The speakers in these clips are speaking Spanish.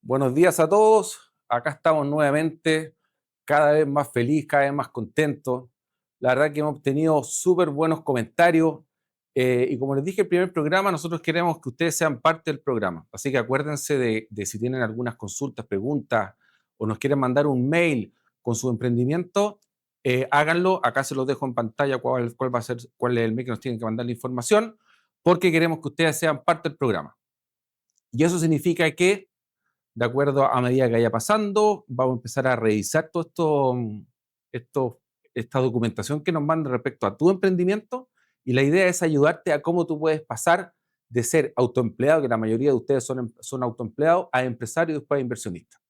Buenos días a todos. Acá estamos nuevamente, cada vez más feliz, cada vez más contento. La verdad que hemos tenido súper buenos comentarios. Y como les dije, el primer programa, nosotros queremos que ustedes sean parte del programa. Así que acuérdense de si tienen algunas consultas, preguntas o nos quieren mandar un mail con su emprendimiento, háganlo. Acá se los dejo en pantalla cuál va a ser, cuál es el mail que nos tienen que mandar la información, porque queremos que ustedes sean parte del programa. Y eso significa que de acuerdo a medida que vaya pasando, vamos a empezar a revisar todo esto, esta documentación que nos manda respecto a tu emprendimiento y la idea es ayudarte a cómo tú puedes pasar de ser autoempleado, que la mayoría de ustedes son autoempleados, a empresario y después a inversionista.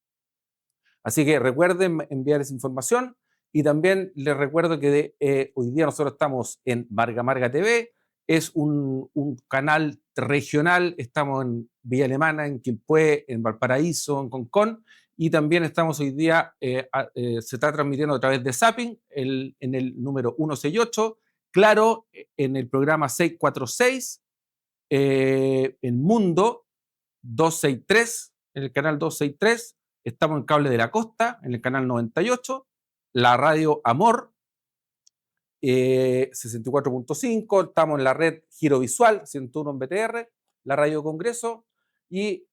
Así que recuerden enviar esa información y también les recuerdo que hoy día nosotros estamos en Marga Marga TV, es un canal regional, estamos en Villa Alemana, en Quilpué, en Valparaíso, en Concón, y también estamos hoy día, se está transmitiendo a través de Zapping, en el número 168, claro, en el programa 646, en Mundo 263, en el canal 263, estamos en Cable de la Costa, en el canal 98, la radio Amor 64.5, estamos en la red Giro Visual 101 en BTR, la radio Congreso, y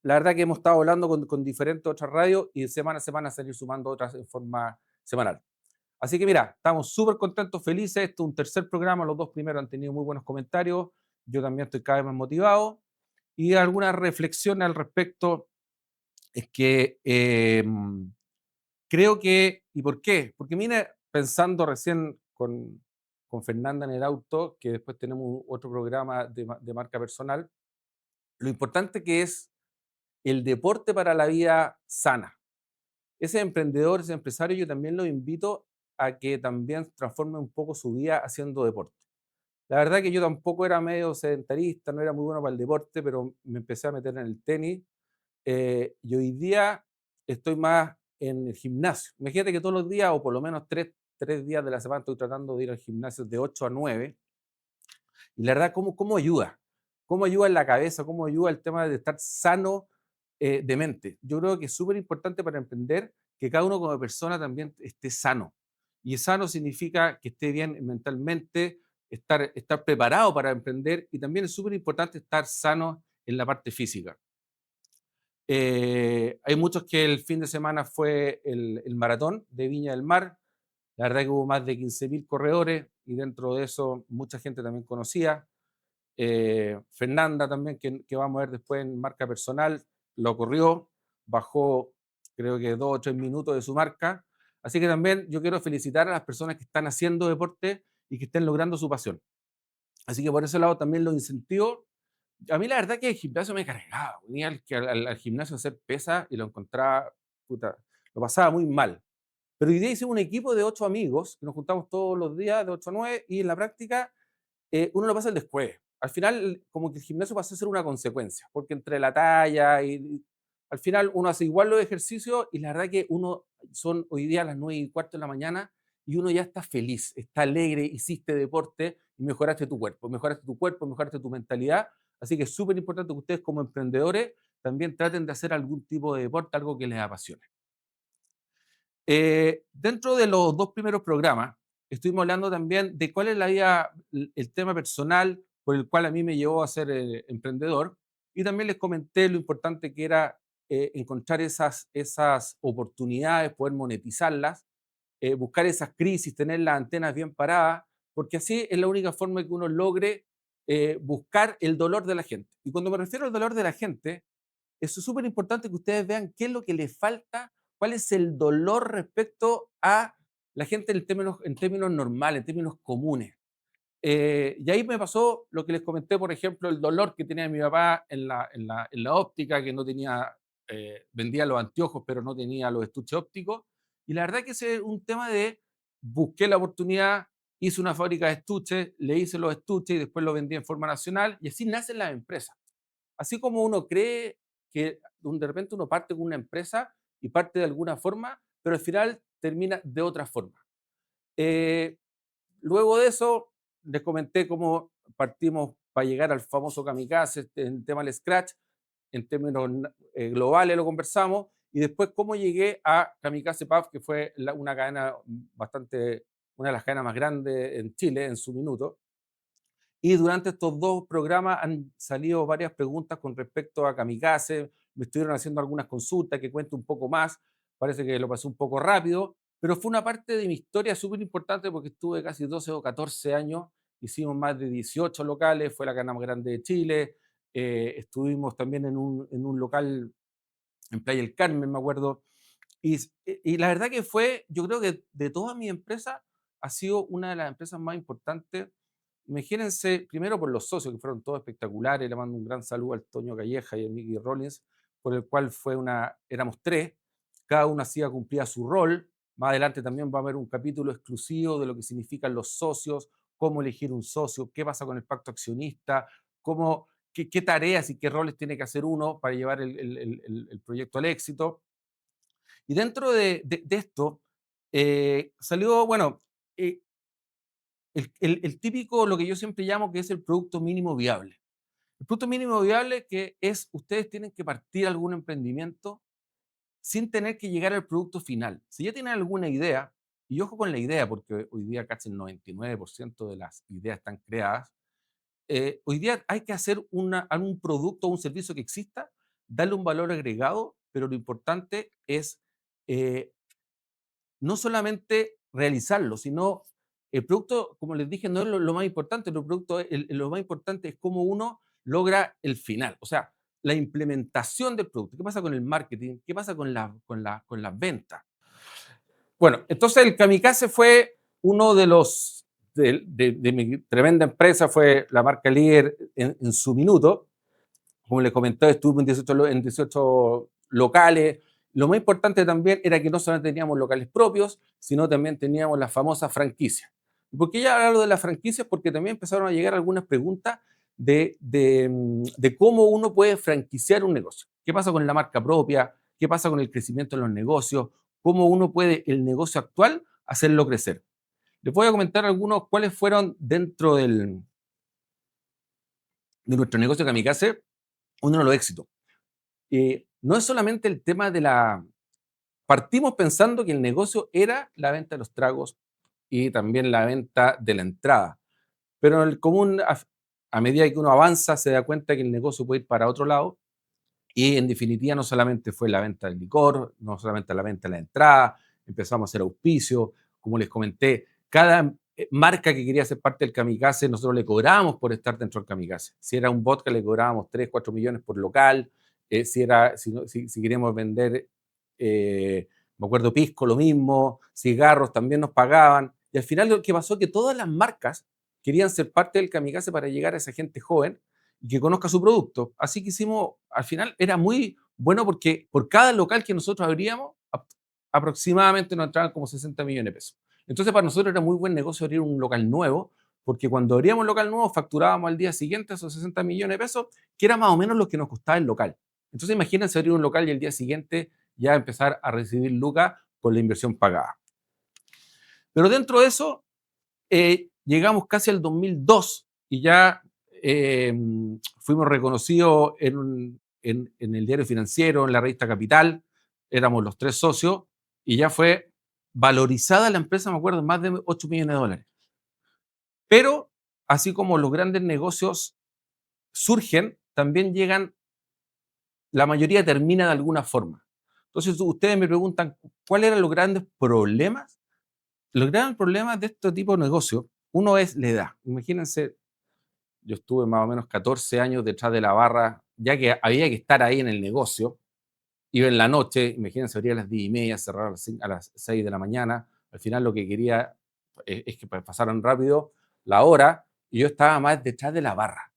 la verdad que hemos estado hablando con diferentes otras radios y de semana a semana salir sumando otras en forma semanal. Así que mira, estamos súper contentos, felices. Esto es un tercer programa, los dos primeros han tenido muy buenos comentarios. Yo también estoy cada vez más motivado. Y algunas reflexiones al respecto es que creo que, ¿y por qué? Porque mira, pensando recién con Fernanda en el auto, que después tenemos otro programa de marca personal, lo importante que es el deporte para la vida sana. Ese emprendedor, ese empresario, yo también lo invito a que también transforme un poco su vida haciendo deporte. La verdad que yo tampoco era medio sedentarista, no era muy bueno para el deporte, pero me empecé a meter en el tenis y hoy día estoy más en el gimnasio. Imagínate que todos los días, o por lo menos tres días de la semana, estoy tratando de ir al gimnasio de 8 a 9. Y la verdad, ¿cómo ayuda? ¿Cómo ayuda en la cabeza? ¿Cómo ayuda el tema de estar sano de mente? Yo creo que es súper importante para emprender que cada uno como persona también esté sano. Y sano significa que esté bien mentalmente, estar preparado para emprender y también es súper importante estar sano en la parte física. Hay muchos que el fin de semana fue el maratón de Viña del Mar. La verdad que hubo más de 15.000 corredores y dentro de eso mucha gente también conocía. Fernanda también, que vamos a ver después en marca personal, lo corrió, bajó creo que 2 o 3 minutos de su marca. Así que también yo quiero felicitar a las personas que están haciendo deporte y que estén logrando su pasión. Así que por ese lado también los incentivo. A mí la verdad que el gimnasio me cargaba. Venía al gimnasio a hacer pesas y lo encontraba, puta, lo pasaba muy mal. Pero hoy día hice un equipo de 8 amigos, que nos juntamos todos los días de 8 a 9 y en la práctica uno lo pasa el después. Al final, como que el gimnasio pasa a ser una consecuencia, porque entre la talla y al final uno hace igual los ejercicios y la verdad que uno son hoy día a las 9:15 de la mañana y uno ya está feliz, está alegre, hiciste deporte y mejoraste tu cuerpo, mejoraste tu mentalidad. Así que es súper importante que ustedes como emprendedores también traten de hacer algún tipo de deporte, algo que les apasione. Dentro de los dos primeros programas, estuvimos hablando también de cuál es el tema personal por el cual a mí me llevó a ser emprendedor y también les comenté lo importante que era encontrar esas oportunidades, poder monetizarlas, buscar esas crisis, tener las antenas bien paradas, porque así es la única forma que uno logre buscar el dolor de la gente. Y cuando me refiero al dolor de la gente, eso es súper importante que ustedes vean qué es lo que les falta, cuál es el dolor respecto a la gente en términos normales, en términos comunes. Y ahí me pasó lo que les comenté, por ejemplo, el dolor que tenía mi papá en la óptica, que no tenía, vendía los anteojos, pero no tenía los estuches ópticos. Y la verdad que ese es un tema de busqué la oportunidad, hice una fábrica de estuches, le hice los estuches y después los vendí en forma nacional, y así nacen las empresas. Así como uno cree que de repente uno parte con una empresa y parte de alguna forma, pero al final termina de otra forma. Eh, Luego de eso, les comenté cómo partimos para llegar al famoso kamikaze en el tema del Scratch. en términos globales lo conversamos, y después cómo llegué a Kamikaze Pub, que fue una cadena bastante, una de las cadenas más grandes en Chile en su minuto. Y durante estos dos programas han salido varias preguntas con respecto a Kamikaze, me estuvieron haciendo algunas consultas, que cuente un poco más, parece que lo pasé un poco rápido, pero fue una parte de mi historia súper importante porque estuve casi 12 o 14 años, hicimos más de 18 locales, fue la cadena más grande de Chile, estuvimos también en un local en Playa del Carmen, me acuerdo, y la verdad que fue, yo creo que de todas mis empresas, ha sido una de las empresas más importantes. Imagínense, primero por los socios, que fueron todos espectaculares. Le mando un gran saludo al Toño Calleja y a Mickey Rollins, por el cual éramos tres, cada uno hacía, cumplía su rol. Más adelante también va a haber un capítulo exclusivo de lo que significan los socios, cómo elegir un socio, qué pasa con el pacto accionista, qué tareas y qué roles tiene que hacer uno para llevar el proyecto al éxito. Y dentro de esto salió, bueno, eh, el típico, lo que yo siempre llamo que es el producto mínimo viable. El producto mínimo viable que es, ustedes tienen que partir algún emprendimiento sin tener que llegar al producto final. Si ya tienen alguna idea, y ojo con la idea, porque hoy día casi el 99% de las ideas están creadas, hoy día hay que hacer algún producto o un servicio que exista, darle un valor agregado, pero lo importante es eh, no solamente realizarlo, sino el producto, como les dije, no es lo más importante, lo más importante es cómo uno logra el final, o sea, la implementación del producto. ¿Qué pasa con el marketing? ¿Qué pasa con las ventas? Bueno, entonces el Kamikaze fue uno de los, de mi tremenda empresa, fue la marca líder en su minuto. Como les comenté, estuve en 18 locales. Lo más importante también era que no solamente teníamos locales propios, sino también teníamos las famosas franquicias. ¿Por qué ya hablo de las franquicias? Porque también empezaron a llegar algunas preguntas de cómo uno puede franquiciar un negocio. ¿Qué pasa con la marca propia? ¿Qué pasa con el crecimiento de los negocios? ¿Cómo uno puede el negocio actual hacerlo crecer? Les voy a comentar algunos cuáles fueron dentro de nuestro negocio Kamikaze uno de los éxitos. No es solamente el tema de la... Partimos pensando que el negocio era la venta de los tragos y también la venta de la entrada, pero en el común, a medida que uno avanza, se da cuenta que el negocio puede ir para otro lado y en definitiva no solamente fue la venta del licor, no solamente la venta de la entrada, empezamos a hacer auspicio, como les comenté, cada marca que quería ser parte del Kamikaze, nosotros le cobrábamos por estar dentro del Kamikaze. Si era un vodka, le cobrábamos 3, 4 millones por local. Si queríamos vender, me acuerdo, pisco, lo mismo, cigarros también nos pagaban. Y al final lo que pasó es que todas las marcas querían ser parte del Kamikaze para llegar a esa gente joven y que conozca su producto. Así que hicimos, al final era muy bueno porque por cada local que nosotros abríamos, aproximadamente nos entraban como 60 millones de pesos. Entonces para nosotros era muy buen negocio abrir un local nuevo, porque cuando abríamos un local nuevo facturábamos al día siguiente esos 60 millones de pesos, que era más o menos lo que nos costaba el local. Entonces imagínense abrir un local y el día siguiente ya empezar a recibir lucas con la inversión pagada. Pero dentro de eso, llegamos casi al 2002 y ya fuimos reconocidos en el diario financiero, en la revista Capital, éramos los tres socios y ya fue valorizada la empresa, me acuerdo, en más de 8 millones de dólares. Pero así como los grandes negocios surgen, también llegan, la mayoría termina de alguna forma. Entonces ustedes me preguntan, ¿cuáles eran los grandes problemas? Los grandes problemas de este tipo de negocios, uno es la edad. Imagínense, yo estuve más o menos 14 años detrás de la barra, ya que había que estar ahí en el negocio. Iba en la noche, imagínense, abría a las 10:30, cerrar a las 6 de la mañana. Al final lo que quería es que pasaran rápido la hora y yo estaba más detrás de la barra.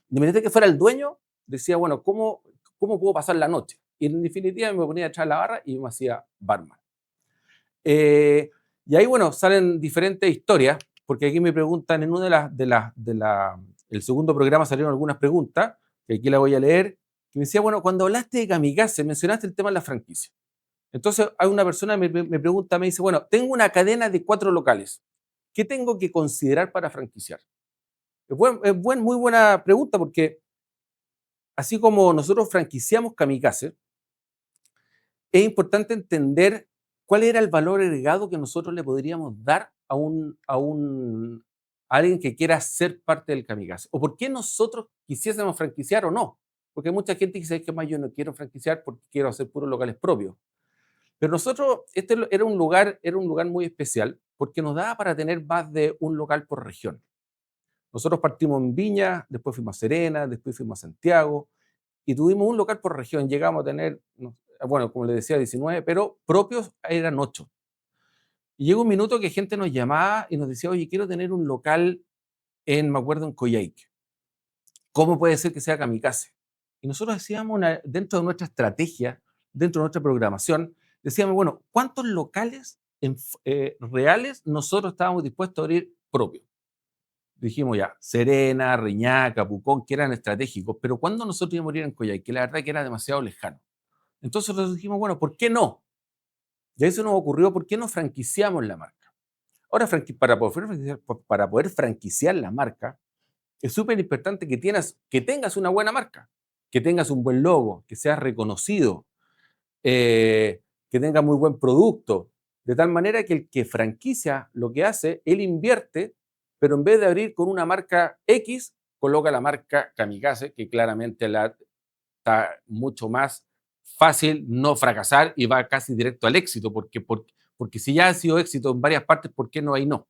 Independientemente de que fuera el dueño, decía, bueno, ¿cómo puedo pasar la noche? Y en definitiva me ponía detrás de la barra y me hacía barman. Y ahí, bueno, salen diferentes historias, porque aquí me preguntan, en uno el segundo programa salieron algunas preguntas, que aquí la voy a leer, que me decía, bueno, cuando hablaste de Kamikaze, mencionaste el tema de la franquicia. Entonces, hay una persona que me pregunta, me dice, bueno, tengo una cadena de 4 locales, ¿qué tengo que considerar para franquiciar? Muy buena pregunta, porque así como nosotros franquiciamos Kamikaze, es importante entender cuál era el valor agregado que nosotros le podríamos dar a alguien que quiera ser parte del Kamikaze. O por qué nosotros quisiésemos franquiciar o no. Porque mucha gente dice que más yo no quiero franquiciar porque quiero hacer puros locales propios. Pero nosotros, este era un lugar muy especial porque nos daba para tener más de un local por región. Nosotros partimos en Viña, después fuimos a Serena, después fuimos a Santiago, y tuvimos un local por región. Llegamos a tener, bueno, como les decía, 19, pero propios eran 8. Y llegó un minuto que gente nos llamaba y nos decía, oye, quiero tener un local me acuerdo, en Coyhaique. ¿Cómo puede ser que sea Kamikaze? Y nosotros decíamos, dentro de nuestra estrategia, dentro de nuestra programación, decíamos, bueno, ¿cuántos locales reales nosotros estábamos dispuestos a abrir propios? Dijimos ya, Serena, Reñaca, Pucón, que eran estratégicos, pero ¿cuándo nosotros íbamos a ir en Coyhaique? La verdad que era demasiado lejano. Entonces nosotros dijimos, bueno, ¿por qué no? Y ahí se nos ocurrió, ¿por qué no franquiciamos la marca? Ahora, para poder franquiciar la marca, es súper importante que tengas una buena marca, que tengas un buen logo, que seas reconocido, que tenga muy buen producto, de tal manera que el que franquicia lo que hace, él invierte, pero en vez de abrir con una marca X, coloca la marca Kamikaze, que claramente está mucho más fácil no fracasar y va casi directo al éxito, porque si ya ha sido éxito en varias partes, ¿por qué no hay no?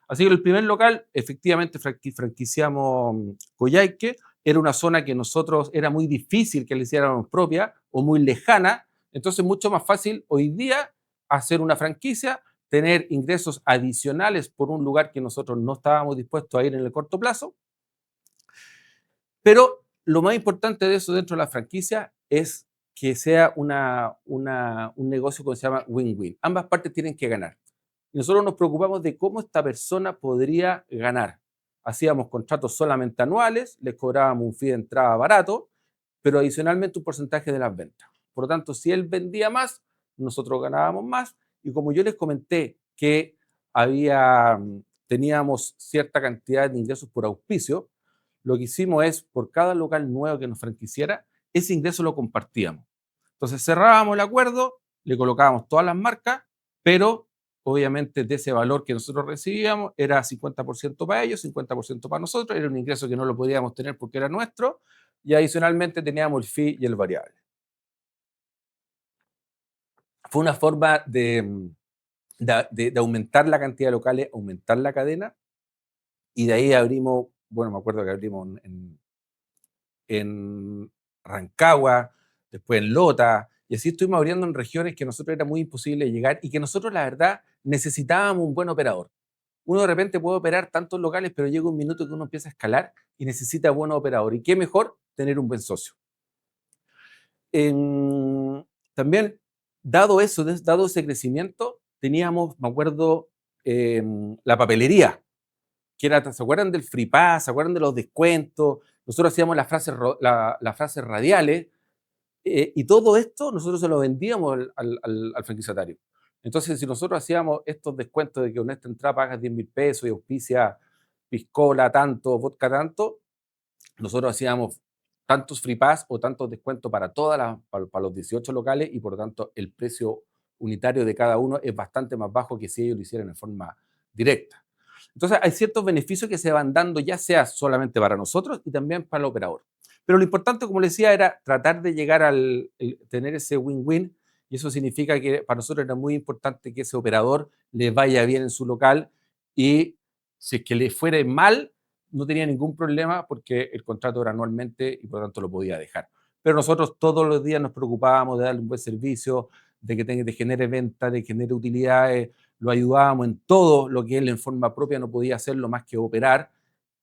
Así que el primer local, efectivamente, franquiciamos Coyhaique. Era una zona que nosotros era muy difícil que le hiciéramos propia o muy lejana. Entonces, mucho más fácil hoy día hacer una franquicia, tener ingresos adicionales por un lugar que nosotros no estábamos dispuestos a ir en el corto plazo. Pero lo más importante de eso dentro de la franquicia es que sea un negocio que se llama win-win. Ambas partes tienen que ganar. Y nosotros nos preocupamos de cómo esta persona podría ganar. Hacíamos contratos solamente anuales, les cobrábamos un fee de entrada barato, pero adicionalmente un porcentaje de las ventas. Por lo tanto, si él vendía más, nosotros ganábamos más. Y como yo les comenté que teníamos cierta cantidad de ingresos por auspicio, lo que hicimos es, por cada local nuevo que nos franquiciara, ese ingreso lo compartíamos. Entonces cerrábamos el acuerdo, le colocábamos todas las marcas, pero obviamente de ese valor que nosotros recibíamos era 50% para ellos, 50% para nosotros, era un ingreso que no lo podíamos tener porque era nuestro, y adicionalmente teníamos el fee y el variable. Fue una forma de aumentar la cantidad de locales, aumentar la cadena, y de ahí abrimos, bueno, me acuerdo que abrimos en Rancagua, después en Lota, y así estuvimos abriendo en regiones que a nosotros era muy imposible llegar y que nosotros, la verdad, necesitábamos un buen operador. Uno de repente puede operar tantos locales, pero llega un minuto que uno empieza a escalar y necesita buenos operadores. ¿Y qué mejor? Tener un buen socio. También, dado eso, dado ese crecimiento, teníamos, me acuerdo, la papelería, que era, ¿se acuerdan del Free Pass? ¿Se acuerdan de los descuentos? Nosotros hacíamos las frases radiales, y todo esto nosotros se lo vendíamos al franquiciatario. Entonces, si nosotros hacíamos estos descuentos de que con esta entrada pagas 10.000 pesos y auspicia piscola tanto, vodka tanto, nosotros hacíamos tantos free pass o tantos descuentos para los 18 locales, y por lo tanto el precio unitario de cada uno es bastante más bajo que si ellos lo hicieran en forma directa. Entonces hay ciertos beneficios que se van dando, ya sea solamente para nosotros y también para el operador. Pero lo importante, como les decía, era tratar de llegar tener ese win-win, y eso significa que para nosotros era muy importante que ese operador le vaya bien en su local, y si es que le fuera mal, no tenía ningún problema porque el contrato era anualmente y por lo tanto lo podía dejar. Pero nosotros todos los días nos preocupábamos de darle un buen servicio, de que te genere ventas, de que genere utilidades, lo ayudábamos en todo lo que él en forma propia no podía hacerlo más que operar,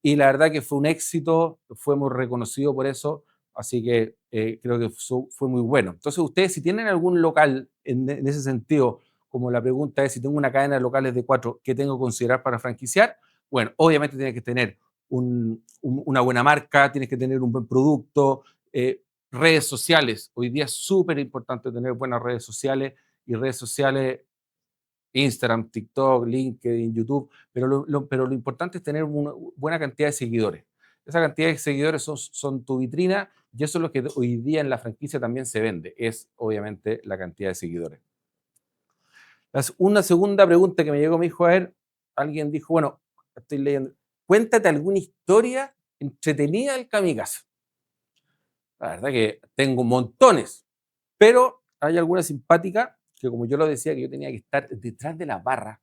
y la verdad que fue un éxito, fuimos reconocidos por eso, así que creo que fue muy bueno. Entonces ustedes, si tienen algún local en ese sentido, como la pregunta es si tengo una cadena de locales de 4, ¿qué tengo que considerar para franquiciar? Bueno, obviamente tiene que tener una buena marca, tienes que tener un buen producto, redes sociales. Hoy día es súper importante tener buenas redes sociales, y redes sociales, Instagram, TikTok, LinkedIn, YouTube, pero lo importante es tener una buena cantidad de seguidores. esa cantidad de seguidores son tu vitrina y eso es lo que hoy día en la franquicia también se vende, es obviamente la cantidad de seguidores. Una segunda pregunta que me llegó, me dijo, a ver, alguien dijo, bueno, estoy leyendo, cuéntate alguna historia entretenida del kamikaze. La verdad que tengo montones, pero hay alguna simpática que, como yo lo decía, que yo tenía que estar detrás de la barra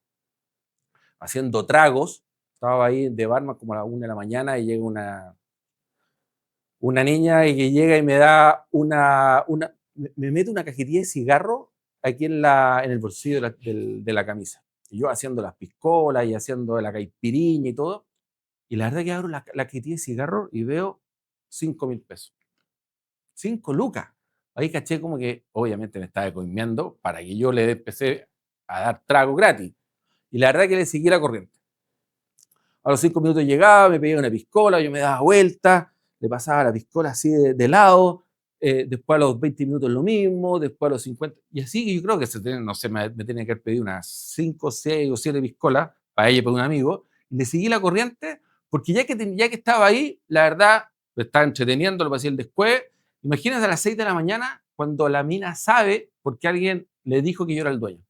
haciendo tragos. Estaba ahí de barman como a las 1 de la mañana y llega una niña y que llega y me da me mete una cajetilla de cigarro aquí en el bolsillo de la camisa. Y yo haciendo las piscolas y haciendo la caipiriña y todo. Y la verdad que abro la cajetilla de cigarro y veo 5.000 pesos. 5 lucas. Ahí caché como que obviamente me estaba coimeando para que yo le empecé a dar trago gratis. Y la verdad que le seguí la corriente. A los 5 minutos llegaba, me pedía una piscola, yo me daba vuelta, le pasaba la piscola así de lado, después a los 20 minutos lo mismo, después a los 50, y así yo creo que no sé, me tenía que haber pedido unas 5, 6 o 7 piscolas para ella y para un amigo, y le seguí la corriente, porque ya que estaba ahí, la verdad, lo estaba entreteniendo, lo pasé el después. Imagínate a las 6 de la mañana, cuando la mina sabe porque alguien le dijo que yo era el dueño.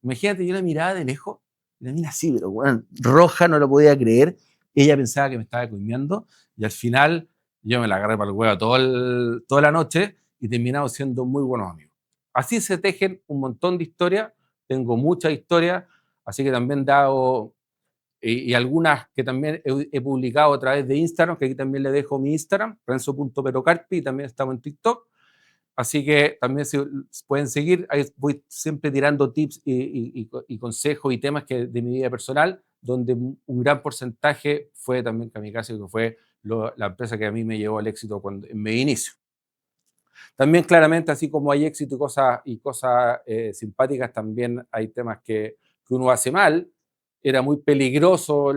Imagínate, yo la miraba de lejos, la mina así, pero bueno, roja, no lo podía creer. Ella pensaba que me estaba coimeando y al final yo me la agarré para el huevo toda la noche y terminamos siendo muy buenos amigos. Así se tejen un montón de historias, tengo muchas historias, así que también he dado, y algunas que también he publicado a través de Instagram, que aquí también le dejo mi Instagram, renzo.perocarpi, y también estamos en TikTok. Así que también se pueden seguir, ahí voy siempre tirando tips y consejos y temas de mi vida personal, donde un gran porcentaje fue también Kamikaze, que fue la empresa que a mí me llevó al éxito en mi inicio. También claramente, así como hay éxito y cosas simpáticas, también hay temas que uno hace mal. Era muy peligroso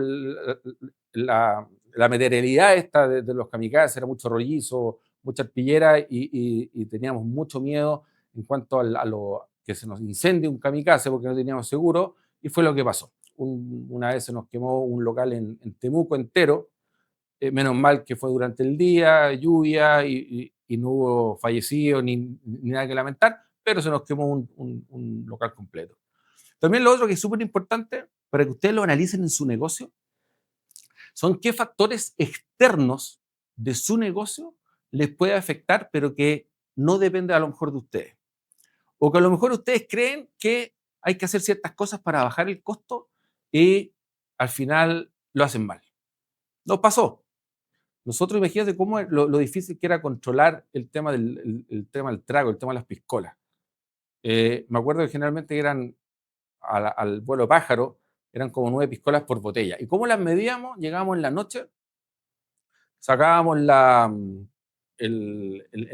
la materialidad esta de los kamikazes, era mucho rollizo, mucha arpillera y teníamos mucho miedo en cuanto a lo que se nos incendie un kamikaze porque no teníamos seguro y fue lo que pasó. Una vez se nos quemó un local en Temuco entero, menos mal que fue durante el día, lluvia y no hubo fallecidos ni nada que lamentar, pero se nos quemó un local completo. También lo otro que es súper importante para que ustedes lo analicen en su negocio son qué factores externos de su negocio les puede afectar, pero que no depende a lo mejor de ustedes. O que a lo mejor ustedes creen que hay que hacer ciertas cosas para bajar el costo y al final lo hacen mal. Nos pasó. Nosotros imagínate cómo lo difícil que era controlar el tema del trago, el tema de las piscolas. Me acuerdo que generalmente eran al vuelo pájaro, eran como 9 piscolas por botella. ¿Y cómo las medíamos? Llegábamos en la noche, sacábamos en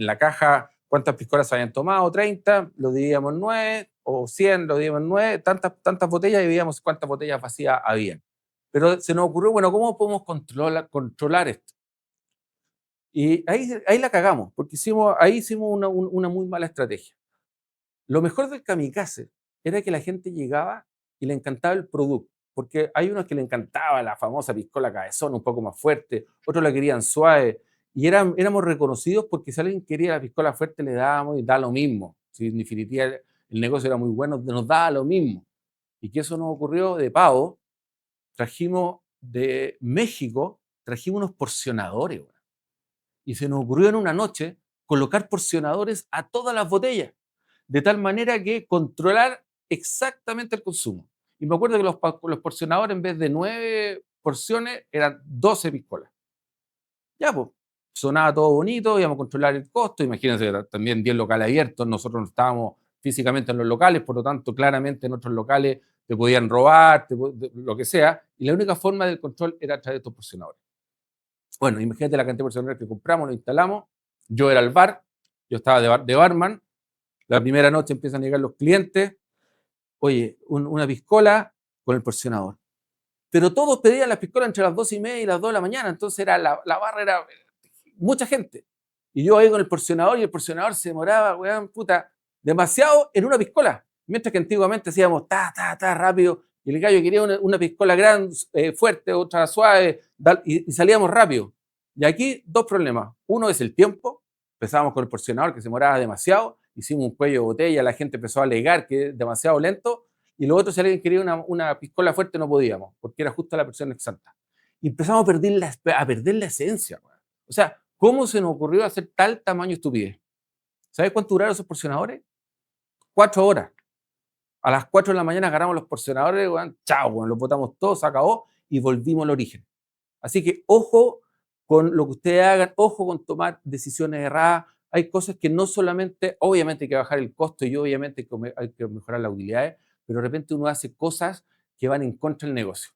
la caja cuántas piscolas habían tomado, 30, lo dividíamos en 9, o 100, lo dividíamos en 9, tantas botellas y veíamos cuántas botellas vacías habían. Pero se nos ocurrió, bueno, ¿cómo podemos controlar esto? Y ahí la cagamos, porque ahí hicimos una muy mala estrategia. Lo mejor del kamikaze era que la gente llegaba y le encantaba el producto, porque hay unos que le encantaba la famosa piscola cabezón, un poco más fuerte, otros la querían suave, y éramos reconocidos porque si alguien quería la piscola fuerte le dábamos y da lo mismo. Si en definitiva el negocio era muy bueno, nos daba lo mismo. Y que eso nos ocurrió de pavo, trajimos de México, trajimos unos porcionadores, y se nos ocurrió en una noche colocar porcionadores a todas las botellas, de tal manera que controlar exactamente el consumo. Y me acuerdo que los porcionadores, en vez de 9 porciones, eran 12 piscolas. Ya, pues, sonaba todo bonito, íbamos a controlar el costo. Imagínense, también 10 locales abiertos, nosotros no estábamos físicamente en los locales, por lo tanto, claramente en otros locales te podían robar, lo que sea, y la única forma del control era a través de estos porcionadores. Bueno, imagínate la cantidad de porcionadores que compramos, lo instalamos, yo era el bar, yo estaba de barman, la primera noche empiezan a llegar los clientes, oye, una piscola con el porcionador. Pero todos pedían las piscolas entre las 2:30 y las 2 de la mañana, entonces la barra era mucha gente. Y yo ahí con el porcionador y el porcionador se demoraba, weón, puta, demasiado en una piscola. Mientras que antiguamente hacíamos rápido, y el gallo quería una piscola grande, fuerte, otra suave, y salíamos rápido. Y aquí dos problemas. Uno es el tiempo. Empezábamos con el porcionador que se demoraba demasiado. Hicimos un cuello de botella, la gente empezó a alegar que es demasiado lento. Y lo otro, si alguien quería una piscola fuerte, no podíamos, porque era justo la porción exacta. Y empezamos a perder la esencia. O sea, ¿cómo se nos ocurrió hacer tal tamaño de estupidez? ¿Sabes cuánto duraron esos porcionadores? 4 horas. A las 4 de la mañana agarramos los porcionadores, bueno, chao, bueno, los botamos todos, se acabó y volvimos al origen. Así que ojo con lo que ustedes hagan, ojo con tomar decisiones erradas. Hay cosas que no solamente, obviamente hay que bajar el costo y obviamente hay que mejorar las utilidades, pero de repente uno hace cosas que van en contra del negocio.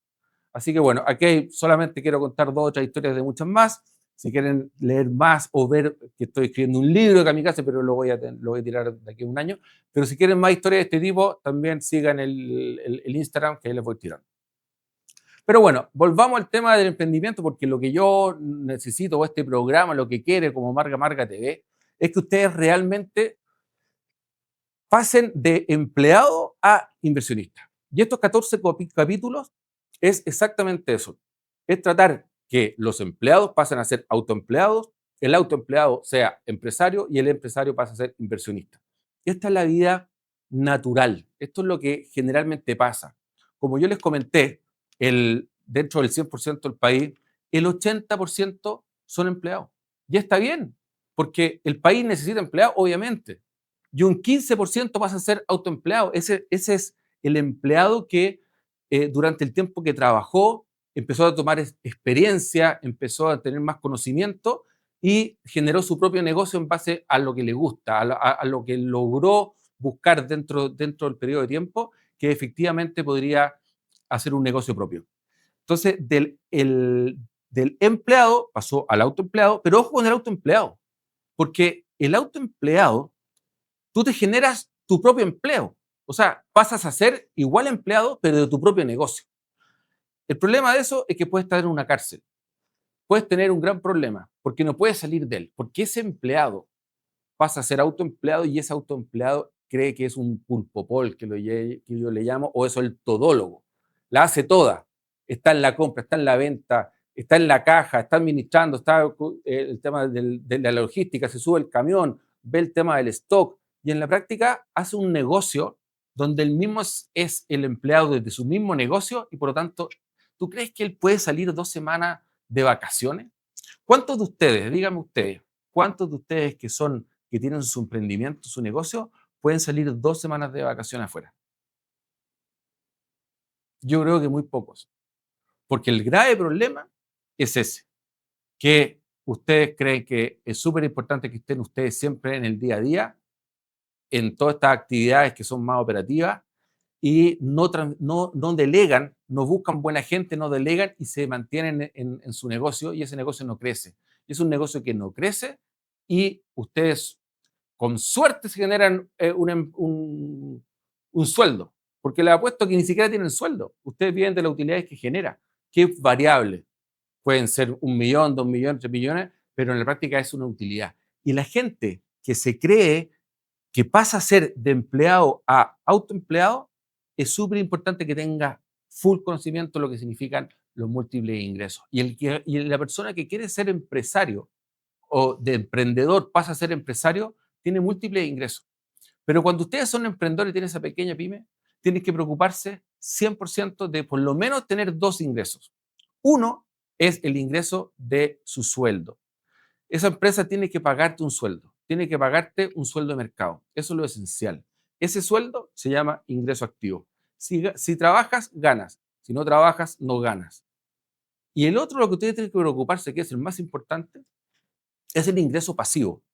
Así que bueno, aquí solamente quiero contar 2 o 3 historias de muchas más. Si quieren leer más o ver que estoy escribiendo un libro de kamikaze, pero lo voy a tirar de aquí a un año. Pero si quieren más historias de este tipo, también sigan el Instagram que ahí les voy tirando. Pero bueno, volvamos al tema del emprendimiento, porque lo que yo necesito, o este programa, lo que quiere como Marga TV, es que ustedes realmente pasen de empleado a inversionista. Y estos 14 capítulos es exactamente eso. Es tratar que los empleados pasen a ser autoempleados, el autoempleado sea empresario y el empresario pasa a ser inversionista. Esta es la vida natural. Esto es lo que generalmente pasa. Como yo les comenté, dentro del 100% del país, el 80% son empleados. Y está bien, porque el país necesita empleados, obviamente, y un 15% pasa a ser autoempleado. Ese es el empleado que durante el tiempo que trabajó empezó a tomar experiencia, empezó a tener más conocimiento y generó su propio negocio en base a lo que le gusta, a lo que logró buscar dentro del periodo de tiempo, que efectivamente podría hacer un negocio propio. Entonces, del empleado pasó al autoempleado, pero ojo con el autoempleado, porque el autoempleado tú te generas tu propio empleo. O sea, pasas a ser igual empleado, pero de tu propio negocio. El problema de eso es que puedes estar en una cárcel. Puedes tener un gran problema porque no puedes salir de él. Porque ese empleado pasa a ser autoempleado y ese autoempleado cree que es un pulpopol, que yo le llamo, o eso el todólogo. La hace toda. Está en la compra, está en la venta, está en la caja, está administrando, está el tema de la logística, se sube el camión, ve el tema del stock y en la práctica hace un negocio donde él mismo es el empleado desde su mismo negocio y por lo tanto, ¿tú crees que él puede salir 2 semanas de vacaciones? ¿Cuántos de ustedes, díganme ustedes, cuántos de ustedes que tienen su emprendimiento, su negocio, pueden salir 2 semanas de vacaciones afuera? Yo creo que muy pocos, porque el grave problema es ese, que ustedes creen que es súper importante que estén ustedes siempre en el día a día, en todas estas actividades que son más operativas, y no delegan, no buscan buena gente, no delegan y se mantienen en su negocio y ese negocio no crece. Es un negocio que no crece y ustedes con suerte se generan un sueldo, porque les apuesto que ni siquiera tienen sueldo. Ustedes viven de las utilidades que genera, que es variable. Pueden ser 1 millón, 2 millones, 3 millones, pero en la práctica es una utilidad. Y la gente que se cree que pasa a ser de empleado a autoempleado, es súper importante que tenga full conocimiento de lo que significan los múltiples ingresos. Y la persona que quiere ser empresario o de emprendedor pasa a ser empresario, tiene múltiples ingresos. Pero cuando ustedes son emprendedores y tienen esa pequeña pyme, tienen que preocuparse 100% de por lo menos tener 2 ingresos. Uno es el ingreso de su sueldo. Esa empresa tiene que pagarte un sueldo, tiene que pagarte un sueldo de mercado. Eso es lo esencial. Ese sueldo se llama ingreso activo. Si trabajas, ganas. Si no trabajas, no ganas. Y el otro, lo que ustedes tienen que preocuparse, que es el más importante, es el ingreso pasivo.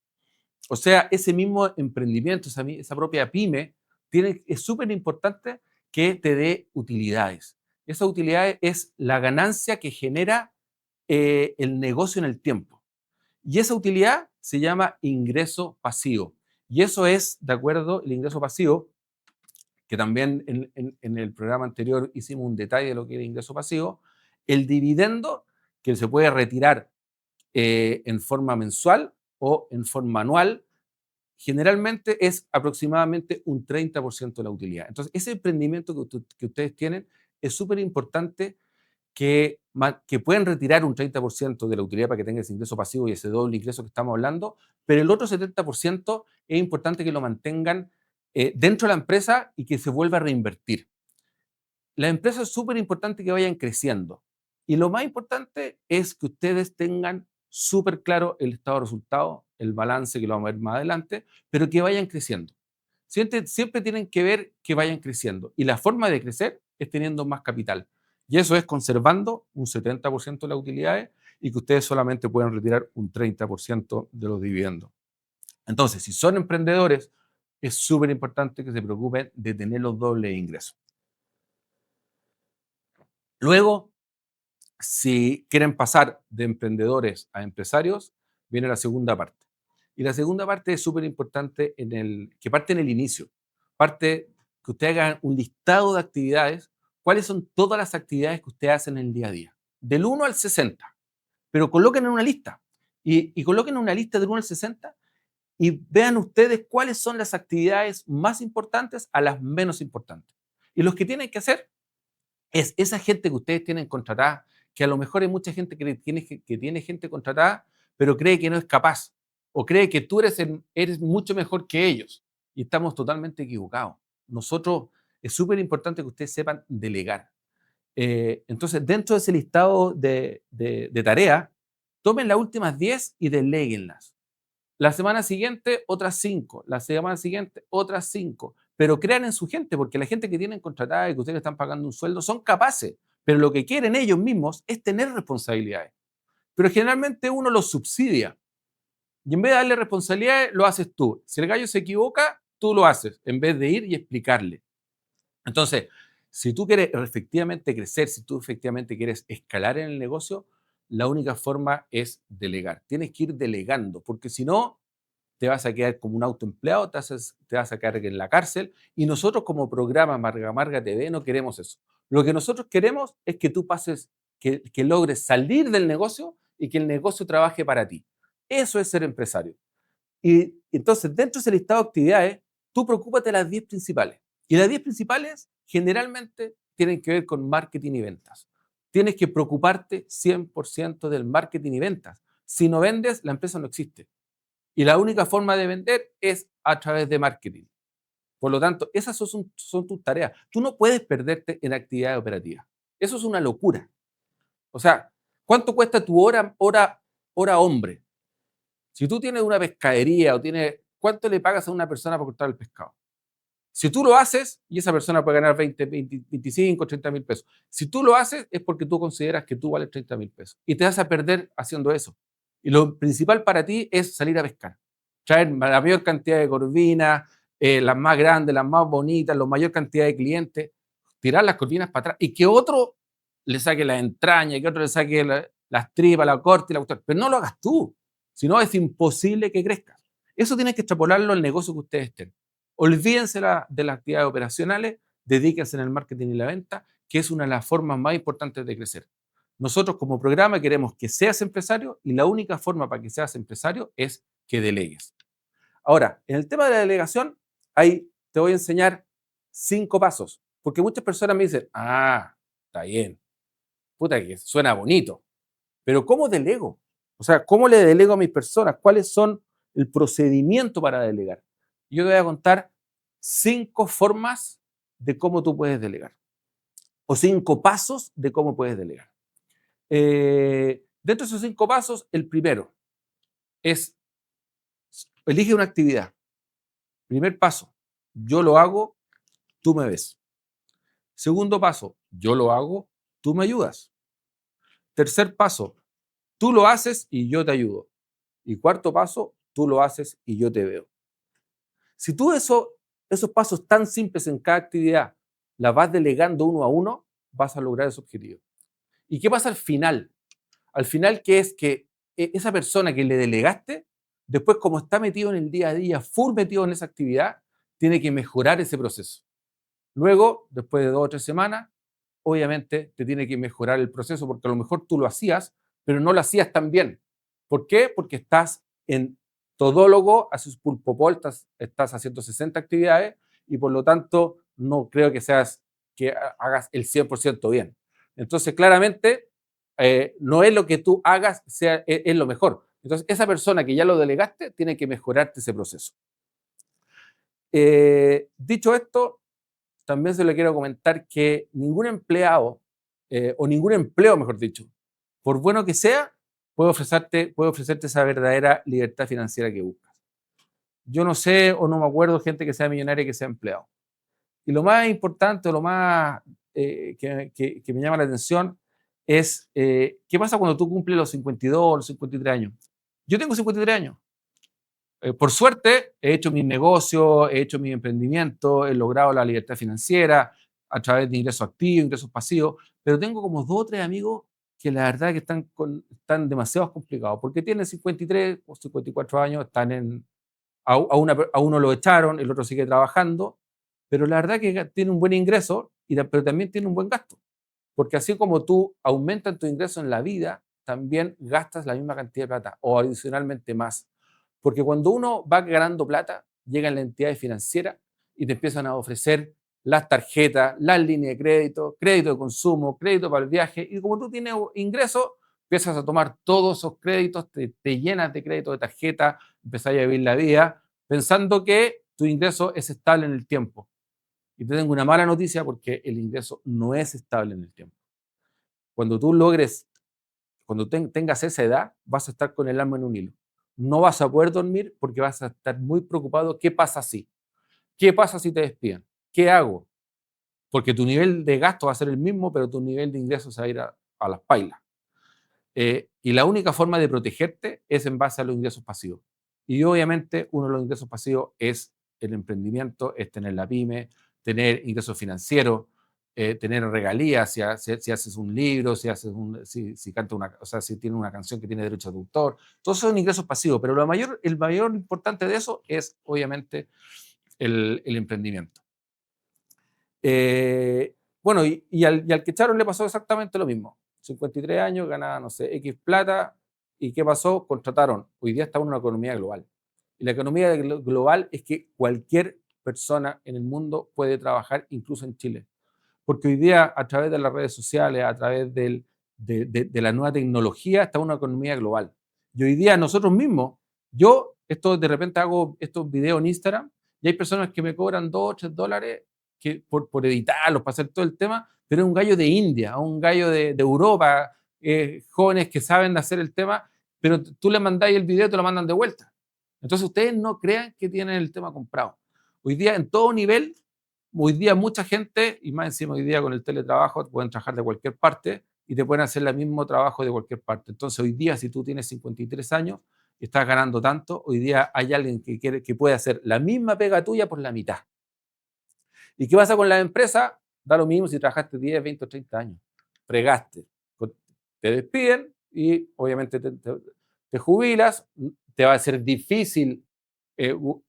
O sea, ese mismo emprendimiento, esa propia pyme, es súper importante que te dé utilidades. Esa utilidad es la ganancia que genera el negocio en el tiempo. Y esa utilidad se llama ingreso pasivo. Y eso es, de acuerdo, el ingreso pasivo, que también en el programa anterior hicimos un detalle de lo que era ingreso pasivo, el dividendo que se puede retirar en forma mensual o en forma anual, generalmente es aproximadamente un 30% de la utilidad. Entonces, ese emprendimiento que ustedes tienen es súper importante que pueden retirar un 30% de la utilidad para que tenga ese ingreso pasivo y ese doble ingreso que estamos hablando, pero el otro 70% es importante que lo mantengan dentro de la empresa y que se vuelva a reinvertir. Las empresas es súper importante que vayan creciendo. Y lo más importante es que ustedes tengan súper claro el estado de resultados, el balance, que lo vamos a ver más adelante, pero que vayan creciendo. Siempre tienen que ver que vayan creciendo. Y la forma de crecer es teniendo más capital. Y eso es conservando un 70% de las utilidades y que ustedes solamente pueden retirar un 30% de los dividendos. Entonces, si son emprendedores, es súper importante que se preocupen de tener los dobles ingresos. Luego, si quieren pasar de emprendedores a empresarios, viene la segunda parte. Y la segunda parte es súper importante que parte en el inicio. Parte que usted haga un listado de actividades, cuáles son todas las actividades que usted hace en el día a día, del 1 al 60, pero coloquen en una lista. Y coloquen en una lista del 1 al 60 y vean ustedes cuáles son las actividades más importantes a las menos importantes. Y los que tienen que hacer es esa gente que ustedes tienen contratada, que a lo mejor hay mucha gente que tiene gente contratada, pero cree que no es capaz, o cree que tú eres mucho mejor que ellos, y estamos totalmente equivocados. Nosotros, es súper importante que ustedes sepan delegar. Entonces, dentro de ese listado de tareas, tomen las últimas 10 y deléguenlas. La semana siguiente, otras 5. La semana siguiente, otras 5. Pero crean en su gente, porque la gente que tienen contratada y que ustedes están pagando un sueldo son capaces, pero lo que quieren ellos mismos es tener responsabilidades. Pero generalmente uno los subsidia y en vez de darle responsabilidades, lo haces tú. Si el gallo se equivoca, tú lo haces, en vez de ir y explicarle. Entonces, si tú quieres efectivamente crecer, si tú efectivamente quieres escalar en el negocio, la única forma es delegar. Tienes que ir delegando, porque si no, te vas a quedar como un autoempleado, te vas a quedar en la cárcel. Y nosotros como programa Marga Marga TV no queremos eso. Lo que nosotros queremos es que tú pases, que logres salir del negocio y que el negocio trabaje para ti. Eso es ser empresario. Y entonces, dentro de ese listado de actividades, tú preocúpate de las 10 principales. Y las 10 principales generalmente tienen que ver con marketing y ventas. Tienes que preocuparte 100% del marketing y ventas. Si no vendes, la empresa no existe. Y la única forma de vender es a través de marketing. Por lo tanto, esas son tus tareas. Tú no puedes perderte en actividades operativas. Eso es una locura. O sea, ¿cuánto cuesta tu hora hombre? Si tú tienes una pescadería o ¿cuánto le pagas a una persona por cortar el pescado? Si tú lo haces, y esa persona puede ganar 20, 25, 30 mil pesos. Si tú lo haces, es porque tú consideras que tú vales 30 mil pesos. Y te vas a perder haciendo eso. Y lo principal para ti es salir a pescar. Traer la mayor cantidad de corvinas, las más grandes, las más bonitas, la mayor cantidad de clientes, tirar las corvinas para atrás y que otro le saque la entraña, que otro le saque las tripas, la corte y la cuestión. Pero no lo hagas tú. Si no, es imposible que crezcas. Eso tienes que extrapolarlo al negocio que ustedes estén. Olvídense de las actividades operacionales, dedíquense en el marketing y la venta, que es una de las formas más importantes de crecer. Nosotros como programa queremos que seas empresario y la única forma para que seas empresario es que delegues. Ahora, en el tema de la delegación, ahí te voy a enseñar 5 pasos, porque muchas personas me dicen, está bien, puta que suena bonito, pero ¿cómo delego? O sea, ¿cómo le delego a mis personas? ¿Cuáles son el procedimiento para delegar? Yo te voy a contar 5 formas de cómo tú puedes delegar o 5 pasos de cómo puedes delegar. Dentro de esos 5 pasos, el primero es elige una actividad. Primer paso, yo lo hago, tú me ves. Segundo paso, yo lo hago, tú me ayudas. Tercer paso, tú lo haces y yo te ayudo. Y cuarto paso, tú lo haces y yo te veo. Si tú esos pasos tan simples en cada actividad las vas delegando uno a uno, vas a lograr ese objetivo. ¿Y qué pasa al final? Al final, ¿qué es? Que esa persona que le delegaste, después como está metido en el día a día, full metido en esa actividad, tiene que mejorar ese proceso. Luego, después de 2 o 3 semanas, obviamente te tiene que mejorar el proceso porque a lo mejor tú lo hacías, pero no lo hacías tan bien. ¿Por qué? Porque estás en todólogo, haces pulpopol, estás haciendo 60 actividades y por lo tanto no creo que hagas el 100% bien. Entonces, claramente, no es lo que tú hagas, es lo mejor. Entonces, esa persona que ya lo delegaste tiene que mejorarte ese proceso. Dicho esto, también se le quiero comentar que ningún empleado, o ningún empleo, mejor dicho, por bueno que sea, puede ofrecerte esa verdadera libertad financiera que buscas. Yo no sé o no me acuerdo gente que sea millonaria y que sea empleado. Y lo más importante, lo más que me llama la atención es qué pasa cuando tú cumples los 52 o los 53 años. Yo tengo 53 años. Por suerte, he hecho mis negocios, he hecho mi emprendimiento, he logrado la libertad financiera a través de ingresos activos, ingresos pasivos, pero tengo como dos o tres amigos que la verdad que están demasiado complicados, porque tienen 53 o 54 años, a uno lo echaron, el otro sigue trabajando, pero la verdad que tiene un buen ingreso, pero también tiene un buen gasto, porque así como tú aumentas tu ingreso en la vida, también gastas la misma cantidad de plata o adicionalmente más. Porque cuando uno va ganando plata, llegan las entidades financieras y te empiezan a ofrecer las tarjetas, las líneas de crédito, crédito de consumo, crédito para el viaje. Y como tú tienes ingresos, empiezas a tomar todos esos créditos, te llenas de crédito de tarjeta, empiezas a vivir la vida pensando que tu ingreso es estable en el tiempo. Y te tengo una mala noticia porque el ingreso no es estable en el tiempo. Cuando tú logres, cuando tengas esa edad, vas a estar con el alma en un hilo. No vas a poder dormir porque vas a estar muy preocupado. ¿Qué pasa si? ¿Qué pasa si te despiden? ¿Qué hago? Porque tu nivel de gasto va a ser el mismo, pero tu nivel de ingresos se va a ir a las pailas. Y la única forma de protegerte es en base a los ingresos pasivos. Y obviamente uno de los ingresos pasivos es el emprendimiento, es tener la pyme, tener ingresos financieros, tener regalías, si haces un libro, si canta o sea, si tiene una canción que tiene derecho de autor. Todos son ingresos pasivos, pero el mayor importante de eso es obviamente el emprendimiento. Bueno, y al que echaron le pasó exactamente lo mismo. 53 años, ganaba, no sé, X plata. ¿Y qué pasó? Contrataron. Hoy día estamos en una economía global. Y la economía global es que cualquier persona en el mundo puede trabajar, incluso en Chile. Porque hoy día, a través de las redes sociales, a través de la nueva tecnología, está una economía global. Y hoy día nosotros mismos, esto de repente hago estos videos en Instagram y hay personas que me cobran $2 o $3 por editarlos, para hacer todo el tema, pero es un gallo de India, un gallo de Europa, jóvenes que saben hacer el tema, pero tú le mandáis el video y te lo mandan de vuelta. Entonces ustedes no crean que tienen el tema comprado. Hoy día en todo nivel, hoy día mucha gente, y más encima hoy día con el teletrabajo, pueden trabajar de cualquier parte y te pueden hacer el mismo trabajo de cualquier parte. Entonces hoy día, si tú tienes 53 años y estás ganando tanto, hoy día hay alguien que puede hacer la misma pega tuya por la mitad. ¿Y qué pasa con las empresas? Da lo mismo si trabajaste 10, 20 o 30 años. Fregaste. Te despiden y obviamente te jubilas. Te va a ser difícil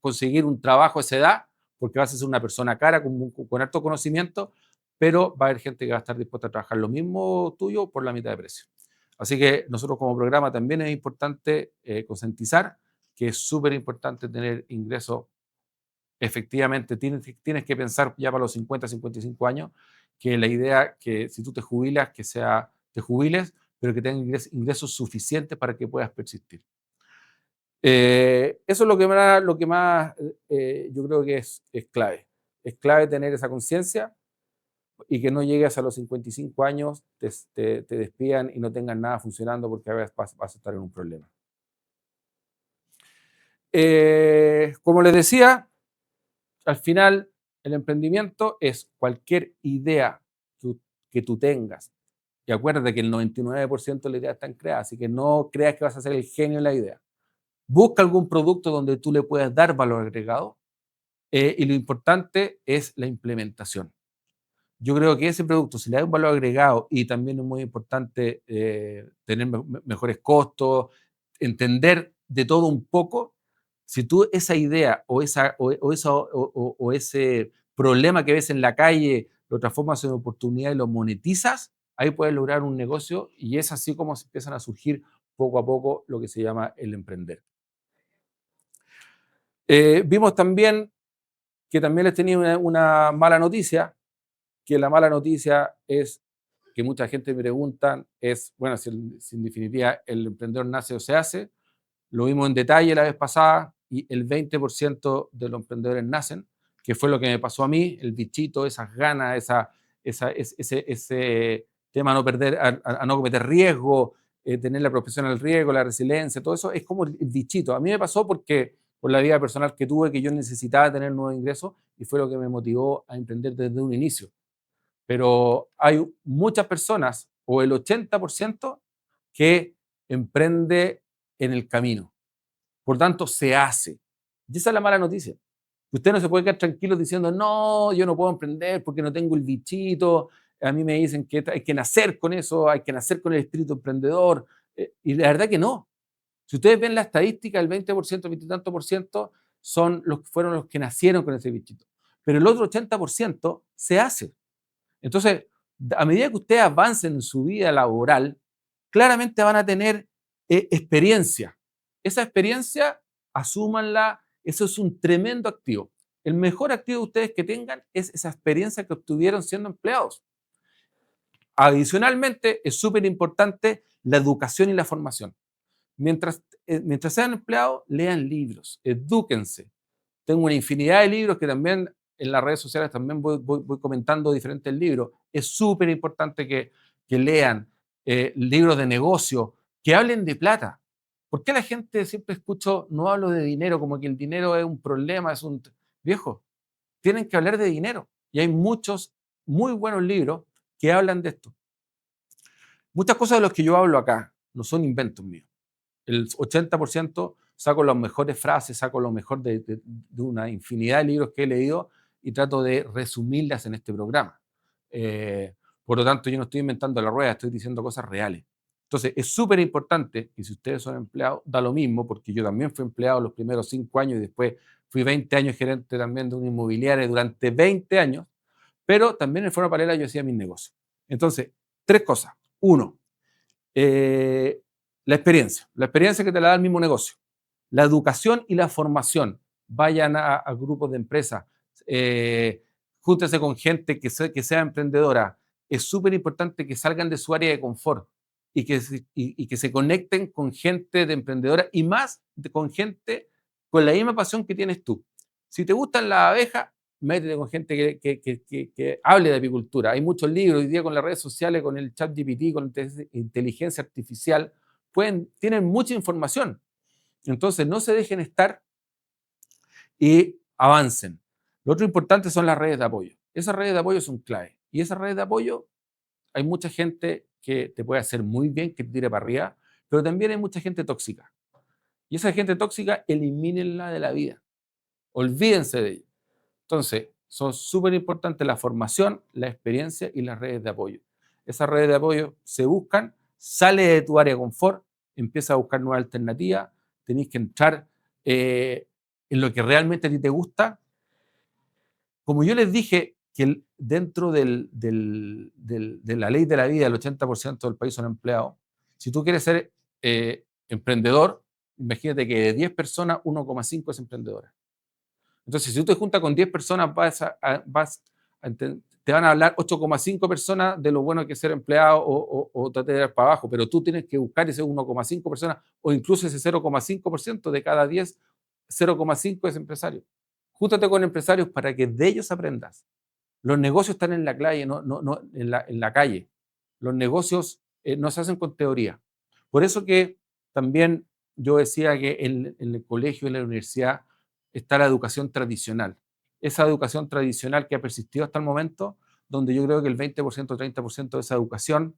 conseguir un trabajo a esa edad porque vas a ser una persona cara con alto conocimiento, pero va a haber gente que va a estar dispuesta a trabajar lo mismo tuyo por la mitad de precio. Así que nosotros como programa también es importante concientizar que es súper importante tener ingresos. Efectivamente, tienes que pensar ya para los 50, 55 años, que la idea que si tú te jubilas, te jubiles, pero que tengas ingresos suficientes para que puedas persistir. Eso es lo que más yo creo que es clave. Es clave tener esa conciencia y que no llegues a los 55 años, te despidan y no tengas nada funcionando porque a veces vas a estar en un problema. Como les decía, al final, el emprendimiento es cualquier idea que tú tengas. Y acuérdate que el 99% de las ideas están creadas, así que no creas que vas a ser el genio de la idea. Busca algún producto donde tú le puedas dar valor agregado y lo importante es la implementación. Yo creo que ese producto, si le da un valor agregado y también es muy importante tener mejores costos, entender de todo un poco, si tú esa idea o ese problema que ves en la calle lo transformas en oportunidad y lo monetizas, ahí puedes lograr un negocio y es así como se empiezan a surgir poco a poco lo que se llama el emprender. Vimos también que también les tenía una mala noticia, que la mala noticia es que mucha gente me pregunta es, bueno, si en definitiva el emprendedor nace o se hace. Lo vimos en detalle la vez pasada y el 20% de los emprendedores nacen, que fue lo que me pasó a mí, el bichito, esas ganas, ese tema a no perder, a no cometer riesgo, tener la profesión al riesgo, la resiliencia, todo eso es como el bichito. A mí me pasó porque por la vida personal que tuve, que yo necesitaba tener nuevos ingresos y fue lo que me motivó a emprender desde un inicio. Pero hay muchas personas, o el 80%, que emprende en el camino. Por tanto, se hace. Y esa es la mala noticia. Usted no se puede quedar tranquilo diciendo, no, yo no puedo emprender porque no tengo el bichito. A mí me dicen que hay que nacer con eso, hay que nacer con el espíritu emprendedor. Y la verdad que no. Si ustedes ven la estadística, el 20%, 20 y tanto por ciento fueron los que nacieron con ese bichito. Pero el otro 80% se hace. Entonces, a medida que ustedes avancen en su vida laboral, claramente van a tener experiencia. Esa experiencia, asúmanla, eso es un tremendo activo. El mejor activo de ustedes que tengan es esa experiencia que obtuvieron siendo empleados. Adicionalmente, es súper importante la educación y la formación. Mientras sean empleados, lean libros, edúquense. Tengo una infinidad de libros que también en las redes sociales también voy comentando diferentes libros. Es súper importante que lean libros de negocio, que hablen de plata. ¿Por qué la gente siempre escucho, no hablo de dinero, como que el dinero es un problema, es un... Viejo, tienen que hablar de dinero. Y hay muchos muy buenos libros que hablan de esto. Muchas cosas de las que yo hablo acá no son inventos míos. El 80% saco las mejores frases, saco lo mejor de una infinidad de libros que he leído y trato de resumirlas en este programa. Por lo tanto, yo no estoy inventando la rueda, estoy diciendo cosas reales. Entonces, es súper importante que si ustedes son empleados, da lo mismo, porque yo también fui empleado los primeros 5 años y después fui 20 años gerente también de una inmobiliaria durante 20 años, pero también en forma paralela yo hacía mis negocios. Entonces, 3 cosas. Uno, la experiencia que te la da el mismo negocio, la educación y la formación. Vayan a grupos de empresas, júntense con gente que sea emprendedora. Es súper importante que salgan de su área de confort y que se conecten con gente de emprendedora y más con gente con la misma pasión que tienes tú. Si te gustan las abejas, métete con gente que hable de apicultura. Hay muchos libros hoy día con las redes sociales, con el chat GPT, con inteligencia artificial, tienen mucha información. Entonces, no se dejen estar y avancen. Lo otro importante son las redes de apoyo. Esas redes de apoyo son clave. Y esas redes de apoyo, hay mucha gente que te puede hacer muy bien, que te tire para arriba, pero también hay mucha gente tóxica. Y esa gente tóxica, elimínenla de la vida. Olvídense de ella. Entonces, son súper importantes la formación, la experiencia y las redes de apoyo. Esas redes de apoyo se buscan, sale de tu área de confort, empieza a buscar nuevas alternativas, tenéis que entrar en lo que realmente a ti te gusta. Como yo les dije que dentro de la ley de la vida, el 80% del país son empleados. Si tú quieres ser emprendedor, imagínate que de 10 personas, 1,5 es emprendedora. Entonces, si tú te juntas con 10 personas, te van a hablar 8,5 personas de lo bueno que es ser empleado o tratar de dar para abajo, pero tú tienes que buscar ese 1,5 personas o incluso ese 0,5% de cada 10, 0,5 es empresario. Júntate con empresarios para que de ellos aprendas. Los negocios están en la calle, no en la calle. Los negocios no se hacen con teoría. Por eso que también yo decía que en el colegio, en la universidad, está la educación tradicional. Esa educación tradicional que ha persistido hasta el momento, donde yo creo que el 20%, 30% de esa educación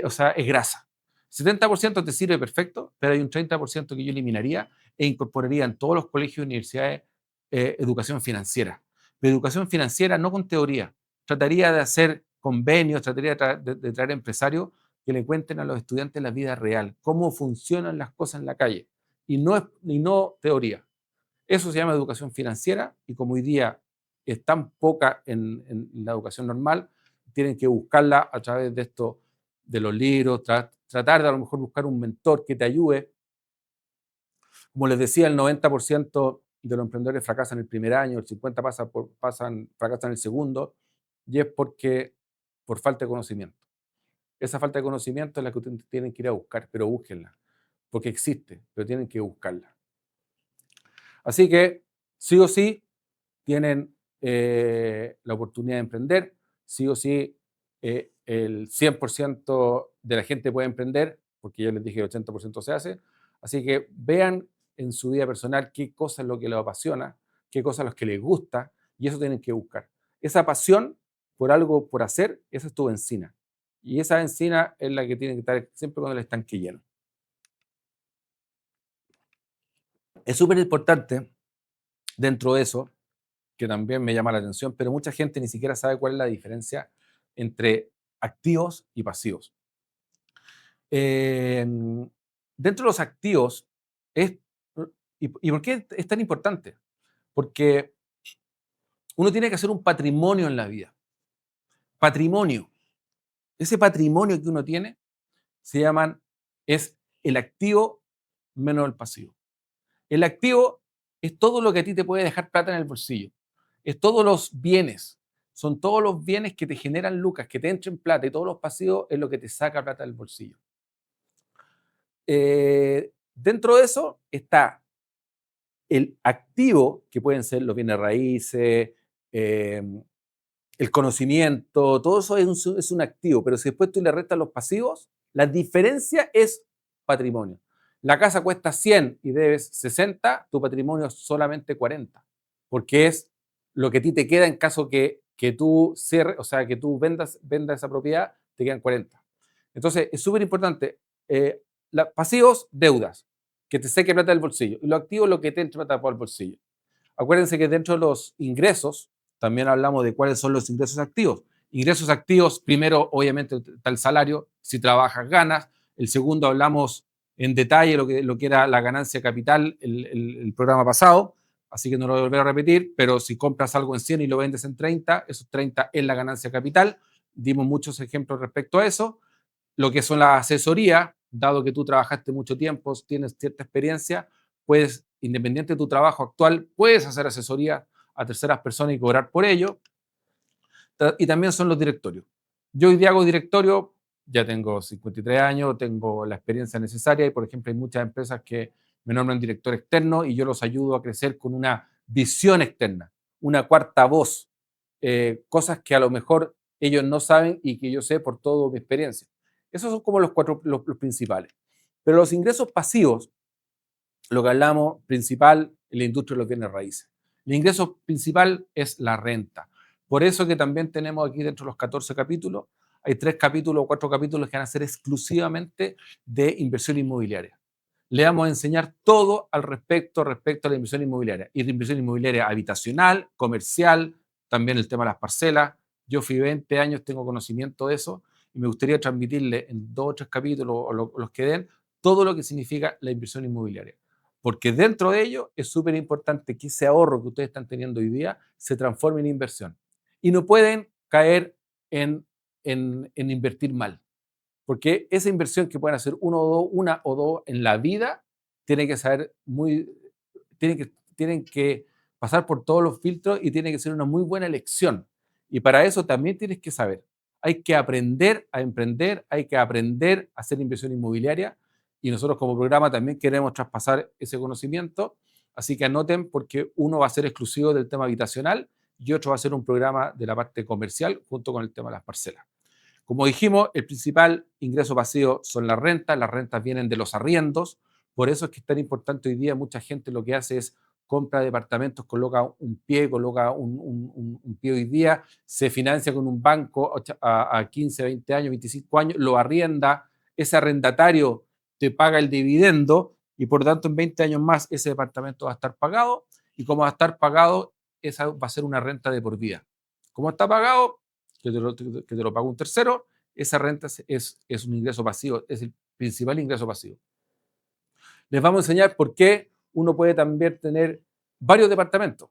o sea, es grasa. 70% te sirve perfecto, pero hay un 30% que yo eliminaría e incorporaría en todos los colegios y universidades educación financiera. Pero educación financiera no con teoría. Trataría de hacer convenios, trataría de traer empresarios que le cuenten a los estudiantes la vida real, cómo funcionan las cosas en la calle, y no teoría. Eso se llama educación financiera y como hoy día es tan poca en la educación normal, tienen que buscarla a través de esto, de los libros, tratar de a lo mejor buscar un mentor que te ayude. Como les decía, el 90% de los emprendedores fracasan el primer año, el 50% fracasan el segundo, y es porque por falta de conocimiento. Esa falta de conocimiento es la que ustedes tienen que ir a buscar, pero búsquenla, porque existe, pero tienen que buscarla. Así que, sí o sí, tienen la oportunidad de emprender, sí o sí, el 100% de la gente puede emprender, porque yo les dije que el 80% se hace. Así que vean en su vida personal qué cosa es lo que les apasiona, qué cosa es lo que les gusta, y eso tienen que buscar. Esa pasión por algo por hacer, esa es tu benzina. Y esa benzina es la que tiene que estar siempre con el estanque lleno. Es súper importante dentro de eso, que también me llama la atención, pero mucha gente ni siquiera sabe cuál es la diferencia entre activos y pasivos. Eh, Dentro de los activos, es, ¿y por qué es tan importante? Porque uno tiene que hacer un patrimonio en la vida. Patrimonio. Ese patrimonio que uno tiene es el activo menos el pasivo. El activo es todo lo que a ti te puede dejar plata en el bolsillo. Es todos los bienes. Son todos los bienes que te generan lucas, que te entren plata, y todos los pasivos es lo que te saca plata del bolsillo. Dentro de eso está el activo, que pueden ser los bienes raíces, el conocimiento, todo eso es un activo, pero si después tú le restas los pasivos, la diferencia es patrimonio. La casa cuesta 100 y debes 60, tu patrimonio es solamente 40, porque es lo que a ti te queda en caso que tú cierres, o sea, que tú vendas esa propiedad, te quedan 40. Entonces, es súper importante. Pasivos, deudas, que te seque plata del bolsillo. Y los activos, lo que te entre plata por el bolsillo. Acuérdense que dentro de los ingresos, también hablamos de cuáles son los ingresos activos. Ingresos activos, primero, obviamente, está el salario. Si trabajas, ganas. El segundo, hablamos en detalle lo que era la ganancia capital el programa pasado. Así que no lo voy a volver a repetir, pero si compras algo en 100 y lo vendes en 30, esos 30 es la ganancia capital. Dimos muchos ejemplos respecto a eso. Lo que son las asesorías, dado que tú trabajaste mucho tiempo, tienes cierta experiencia, puedes, independiente de tu trabajo actual, puedes hacer asesoría a terceras personas y cobrar por ello. Y también son los directorios. Yo hoy día hago directorio, ya tengo 53 años, tengo la experiencia necesaria y, por ejemplo, hay muchas empresas que me nombran director externo y yo los ayudo a crecer con una visión externa, una cuarta voz, cosas que a lo mejor ellos no saben y que yo sé por toda mi experiencia. Esos son como los principales. Pero los ingresos pasivos, lo que hablamos principal en la industria de los bienes raíces. El ingreso principal es la renta. Por eso que también tenemos aquí dentro de los 14 capítulos, hay 3 capítulos o 4 capítulos que van a ser exclusivamente de inversión inmobiliaria. Le vamos a enseñar todo respecto a la inversión inmobiliaria. Y de inversión inmobiliaria habitacional, comercial, también el tema de las parcelas. Yo fui 20 años, tengo conocimiento de eso y me gustaría transmitirle en 2 o 3 capítulos o los que den todo lo que significa la inversión inmobiliaria. Porque dentro de ello es súper importante que ese ahorro que ustedes están teniendo hoy día se transforme en inversión. Y no pueden caer en invertir mal. Porque esa inversión que pueden hacer una o dos en la vida, tienen que saber tienen que pasar por todos los filtros y tiene que ser una muy buena elección. Y para eso también tienes que saber. Hay que aprender a emprender, hay que aprender a hacer inversión inmobiliaria y nosotros como programa también queremos traspasar ese conocimiento. Así que anoten porque uno va a ser exclusivo del tema habitacional y otro va a ser un programa de la parte comercial junto con el tema de las parcelas. Como dijimos, el principal ingreso pasivo son las rentas vienen de los arriendos, por eso es que es tan importante hoy día, mucha gente lo que hace es compra departamentos, coloca un pie hoy día, se financia con un banco a 15, 20 años, 25 años, lo arrienda, ese arrendatario te paga el dividendo y por lo tanto en 20 años más ese departamento va a estar pagado y como va a estar pagado, esa va a ser una renta de por vida. ¿Cómo está pagado? Que te lo paga un tercero, esa renta es un ingreso pasivo, es el principal ingreso pasivo. Les vamos a enseñar por qué uno puede también tener varios departamentos.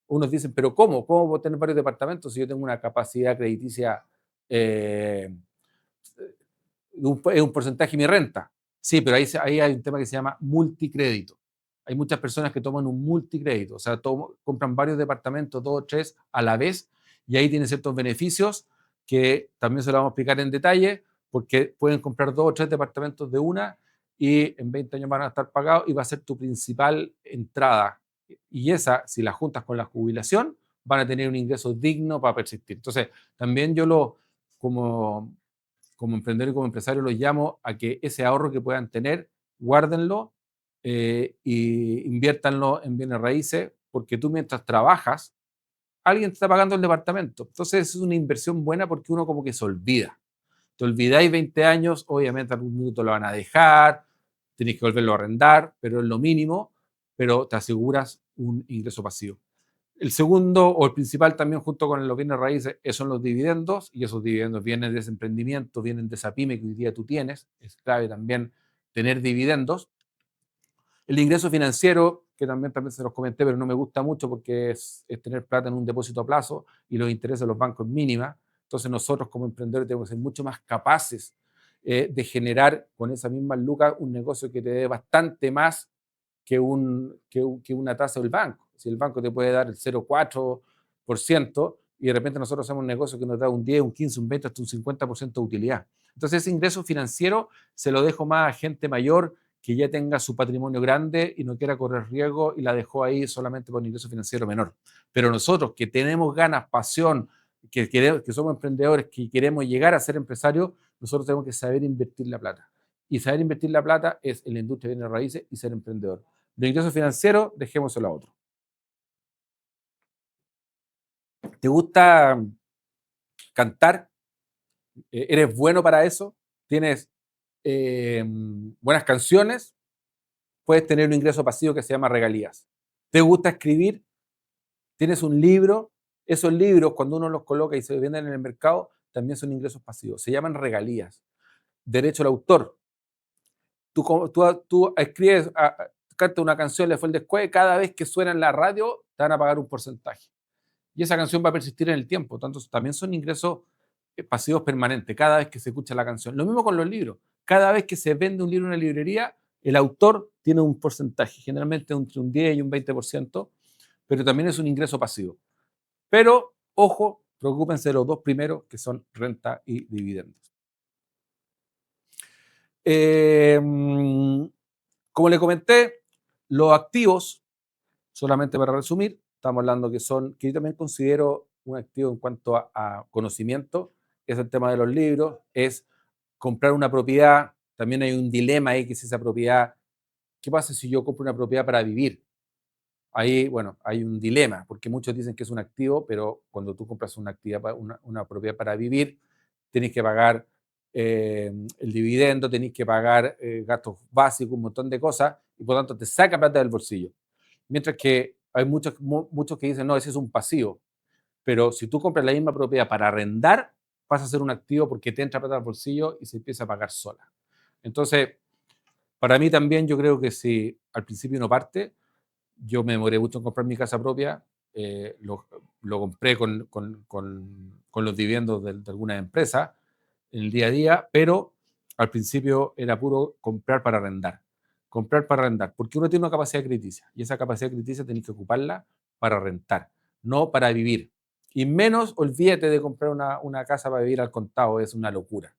Unos dicen, pero ¿cómo? ¿Cómo puedo tener varios departamentos si yo tengo una capacidad crediticia, es un porcentaje de mi renta? Sí, pero ahí hay un tema que se llama multicrédito. Hay muchas personas que toman un multicrédito, o sea, compran varios departamentos, 2 o 3 a la vez, y ahí tienen ciertos beneficios que también se lo vamos a explicar en detalle, porque pueden comprar 2 o 3 departamentos de una y en 20 años van a estar pagados y va a ser tu principal entrada. Y esa, si la juntas con la jubilación, van a tener un ingreso digno para persistir. Entonces, también como, como emprendedor y como empresario, los llamo a que ese ahorro que puedan tener, guárdenlo y inviértanlo en bienes raíces, porque tú mientras trabajas, alguien te está pagando el departamento. Entonces es una inversión buena porque uno como que se olvida. Te olvidáis 20 años, obviamente algún minuto lo van a dejar, tenéis que volverlo a arrendar, pero es lo mínimo, pero te aseguras un ingreso pasivo. El segundo o el principal también junto con los bienes raíces son los dividendos, y esos dividendos vienen de ese emprendimiento, vienen de esa pyme que hoy día tú tienes. Es clave también tener dividendos. El ingreso financiero, que también se los comenté, pero no me gusta mucho porque es tener plata en un depósito a plazo y los intereses de los bancos mínima. Entonces nosotros como emprendedores tenemos que ser mucho más capaces de generar con esas mismas lucas un negocio que te dé bastante más que una tasa del banco. Si el banco te puede dar el 0,4% y de repente nosotros hacemos un negocio que nos da un 10, un 15, un 20, hasta un 50% de utilidad. Entonces ese ingreso financiero se lo dejo más a gente mayor que ya tenga su patrimonio grande y no quiera correr riesgo y la dejó ahí solamente por un ingreso financiero menor. Pero nosotros que tenemos ganas, pasión, que somos emprendedores, que queremos llegar a ser empresarios, nosotros tenemos que saber invertir la plata. Y saber invertir la plata es en la industria de bienes raíces y ser emprendedor. Los ingresos financieros, dejémoselo a otro. ¿Te gusta cantar? ¿Eres bueno para eso? ¿Tienes buenas canciones? Puedes tener un ingreso pasivo que se llama regalías. ¿Te gusta escribir? ¿Tienes un libro? Esos libros, cuando uno los coloca y se venden en el mercado, también son ingresos pasivos. Se llaman regalías. Derecho al autor. Tú escribes, cantas una canción, le fue el descueve, cada vez que suena en la radio, te van a pagar un porcentaje. Y esa canción va a persistir en el tiempo. Tanto, también son ingresos pasivos permanentes, cada vez que se escucha la canción. Lo mismo con los libros. Cada vez que se vende un libro en una librería, el autor tiene un porcentaje, generalmente entre un 10 y un 20%, pero también es un ingreso pasivo. Pero, ojo, preocúpense de los dos primeros, que son renta y dividendos. Como le comenté, los activos, solamente para resumir, estamos hablando que yo también considero un activo en cuanto a conocimiento, es el tema de los libros, es comprar una propiedad. También hay un dilema ahí, que es esa propiedad. ¿Qué pasa si yo compro una propiedad para vivir? Ahí, bueno, hay un dilema, porque muchos dicen que es un activo, pero cuando tú compras una propiedad para vivir, tenés que pagar el dividendo, tenés que pagar gastos básicos, un montón de cosas, y por lo tanto te saca plata del bolsillo. Mientras que hay muchos que dicen, no, ese es un pasivo. Pero si tú compras la misma propiedad para arrendar, pasa a ser un activo porque te entra plata al bolsillo y se empieza a pagar sola. Entonces, para mí también yo creo que si al principio uno parte, yo me demoré mucho en comprar mi casa propia, eh, lo, lo compré con los dividendos de algunas empresas en el día a día, pero al principio era puro comprar para arrendar, porque uno tiene una capacidad crediticia y esa capacidad crediticia tenés que ocuparla para rentar, no para vivir. Y menos olvídate de comprar una casa para vivir al contado, es una locura.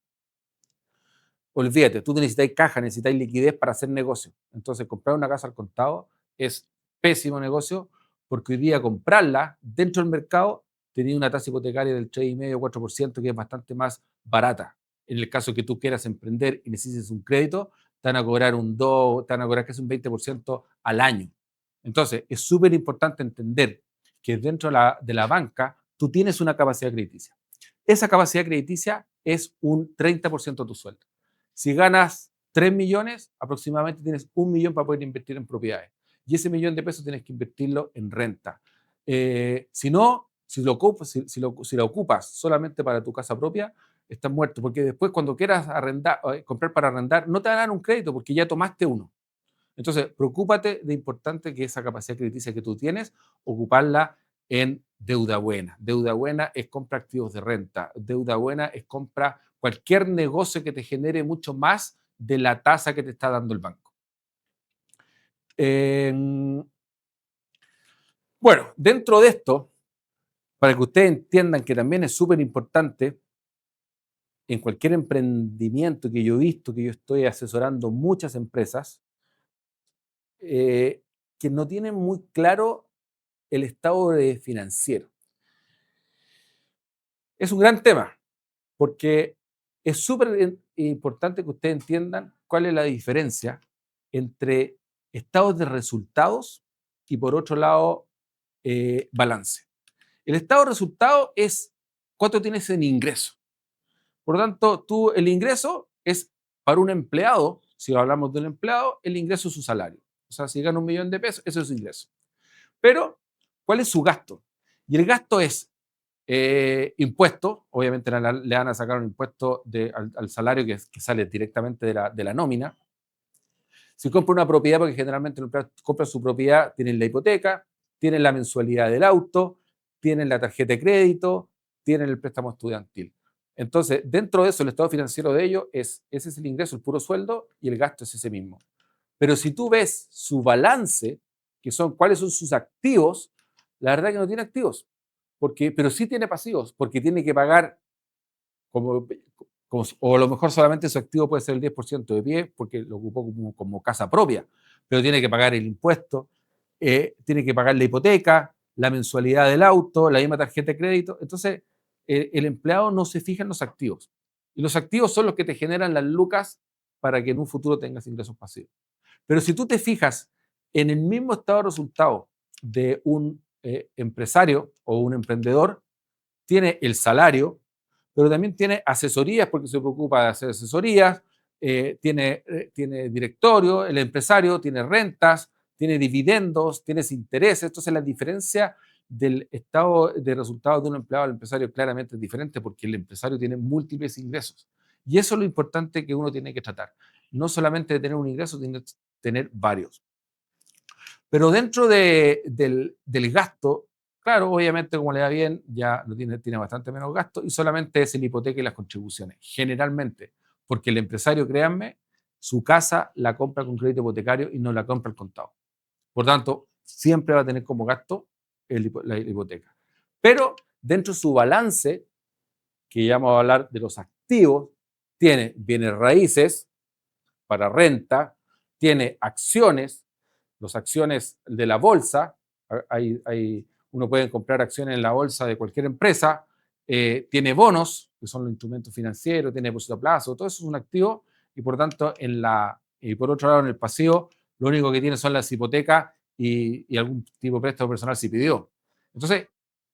Olvídate, tú necesitas caja, necesitas liquidez para hacer negocio. Entonces, comprar una casa al contado es pésimo negocio porque hoy día comprarla dentro del mercado tenía una tasa hipotecaria del 3,5-4%, que es bastante más barata. En el caso que tú quieras emprender y necesites un crédito, te van a cobrar un 2, te van a cobrar casi un 20% al año. Entonces, es súper importante entender que dentro de la banca tú tienes una capacidad crediticia. Esa capacidad crediticia es un 30% de tu sueldo. Si ganas 3 millones, aproximadamente tienes 1 millón para poder invertir en propiedades. Y ese millón de pesos tienes que invertirlo en renta. Si no, si lo ocupas solamente para tu casa propia, estás muerto, porque después cuando quieras comprar para arrendar, no te van a dar un crédito porque ya tomaste uno. Entonces, preocúpate de importante que esa capacidad crediticia que tú tienes, ocuparla en deuda buena. Deuda buena es compra activos de renta. Deuda buena es compra cualquier negocio que te genere mucho más de la tasa que te está dando el banco. Bueno, dentro de esto, para que ustedes entiendan que también es súper importante, en cualquier emprendimiento que yo he visto, que yo estoy asesorando muchas empresas, que no tienen muy claro el estado financiero. Es un gran tema, porque es súper importante que ustedes entiendan cuál es la diferencia entre estados de resultados y, por otro lado, balance. El estado de resultado es cuánto tienes en ingreso. Por lo tanto, el ingreso es para un empleado, si hablamos de un empleado, el ingreso es su salario. O sea, si gana 1.000.000 de pesos, eso es su ingreso. Pero, ¿cuál es su gasto? Y el gasto es impuesto, obviamente le van a sacar un impuesto al salario que sale directamente de la nómina. Si compra una propiedad, porque generalmente compra su propiedad, tienen la hipoteca, tienen la mensualidad del auto, tienen la tarjeta de crédito, tienen el préstamo estudiantil. Entonces, dentro de eso, el estado financiero de ellos ese es el ingreso, el puro sueldo, y el gasto es ese mismo. Pero si tú ves su balance, que son cuáles son sus activos, la verdad que no tiene activos, pero sí tiene pasivos, porque tiene que pagar, o a lo mejor solamente su activo puede ser el 10% de pie, porque lo ocupó como casa propia, pero tiene que pagar el impuesto, tiene que pagar la hipoteca, la mensualidad del auto, la misma tarjeta de crédito. Entonces, el empleado no se fija en los activos. Y los activos son los que te generan las lucas para que en un futuro tengas ingresos pasivos. Pero si tú te fijas en el mismo estado de resultado de un empresario o un emprendedor, tiene el salario, pero también tiene asesorías porque se preocupa de hacer asesorías, tiene directorio, el empresario tiene rentas, tiene dividendos, tiene intereses. Entonces la diferencia del estado de resultados de un empleado al empresario claramente es diferente porque el empresario tiene múltiples ingresos. Y eso es lo importante que uno tiene que tratar. No solamente tener un ingreso, sino tener varios. Pero dentro del gasto, claro, obviamente como le da bien, ya no tiene bastante menos gasto y solamente es la hipoteca y las contribuciones, generalmente, porque el empresario, créanme, su casa la compra con crédito hipotecario y no la compra al contado. Por tanto, siempre va a tener como gasto la hipoteca. Pero dentro de su balance, que ya vamos a hablar de los activos, tiene bienes raíces para renta, tiene acciones, las acciones de la bolsa, uno puede comprar acciones en la bolsa de cualquier empresa, tiene bonos, que son los instrumentos financieros, tiene depósito a plazo, todo eso es un activo y por tanto y por otro lado en el pasivo lo único que tiene son las hipotecas y algún tipo de préstamo personal si pidió. Entonces,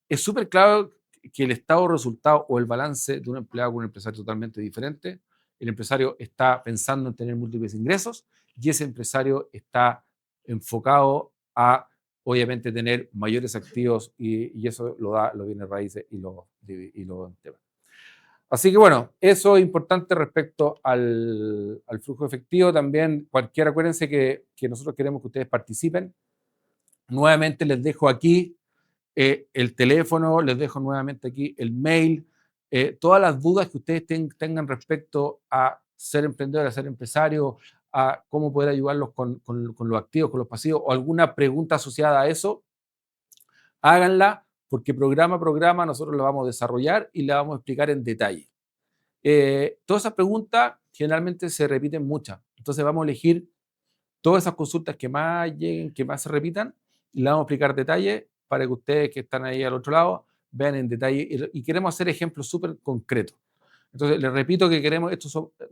es súper claro que el estado de resultado o el balance de un empleado con un empresario es totalmente diferente. El empresario está pensando en tener múltiples ingresos y ese empresario está enfocado a, obviamente, tener mayores activos y eso lo da los bienes raíces y los temas. Así que bueno, eso es importante respecto al flujo efectivo. También, acuérdense que nosotros queremos que ustedes participen. Nuevamente les dejo aquí el teléfono, les dejo nuevamente aquí el mail, todas las dudas que ustedes tengan respecto a ser emprendedor, a ser empresario, a cómo poder ayudarlos con los activos, con los pasivos, o alguna pregunta asociada a eso, háganla, porque programa a programa nosotros lo vamos a desarrollar y la vamos a explicar en detalle. Todas esas preguntas generalmente se repiten muchas, entonces vamos a elegir todas esas consultas que más lleguen, que más se repitan, y las vamos a explicar detalle para que ustedes que están ahí al otro lado vean en detalle y queremos hacer ejemplos súper concretos. Entonces, les repito que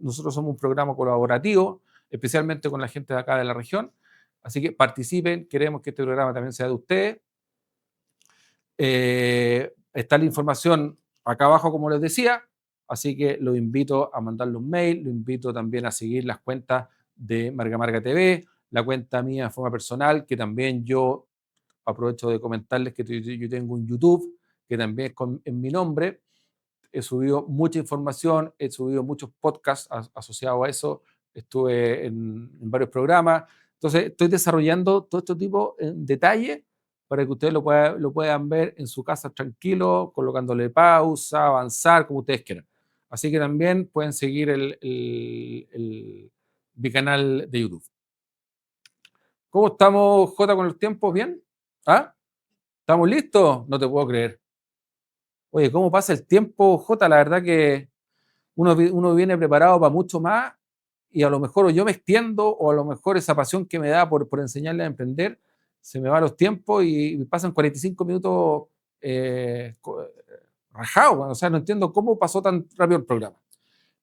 nosotros somos un programa colaborativo, especialmente con la gente de acá de la región, así que participen, queremos que este programa también sea de ustedes. Está la información acá abajo, como les decía, así que los invito a mandarle un mail, los invito también a seguir las cuentas de Marga Marga TV, la cuenta mía de forma personal, que también yo aprovecho de comentarles que yo tengo un YouTube, que también es en mi nombre. He subido mucha información, he subido muchos podcasts asociados a eso, estuve en varios programas. Entonces, estoy desarrollando todo este tipo en detalle para que ustedes lo puedan ver en su casa tranquilo, colocándole pausa, avanzar, como ustedes quieran. Así que también pueden seguir mi canal de YouTube. ¿Cómo estamos, Jota, con los tiempos? ¿Bien? ¿Ah? ¿Estamos listos? No te puedo creer. Oye, ¿cómo pasa el tiempo, Jota? La verdad que uno viene preparado para mucho más y a lo mejor o yo me extiendo o a lo mejor esa pasión que me da por enseñarle a emprender, se me va los tiempos y pasan 45 minutos eh, rajado, o sea, no entiendo cómo pasó tan rápido el programa.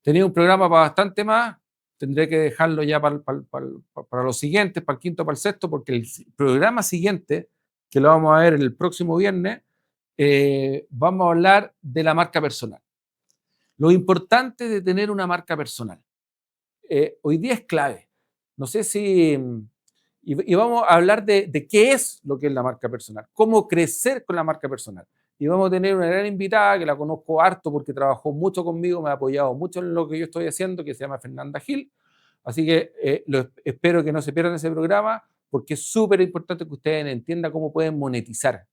Tenía un programa para bastante más, tendré que dejarlo ya para los siguientes, para el quinto, para el sexto, porque el programa siguiente, que lo vamos a ver el próximo viernes, vamos a hablar de la marca personal. Lo importante de tener una marca personal. Hoy día es clave. No sé si... Y vamos a hablar de qué es lo que es la marca personal, cómo crecer con la marca personal. Y vamos a tener una gran invitada que la conozco harto porque trabajó mucho conmigo, me ha apoyado mucho en lo que yo estoy haciendo, que se llama Fernanda Gil. Así que espero que no se pierdan ese programa porque es súper importante que ustedes entiendan cómo pueden monetizar.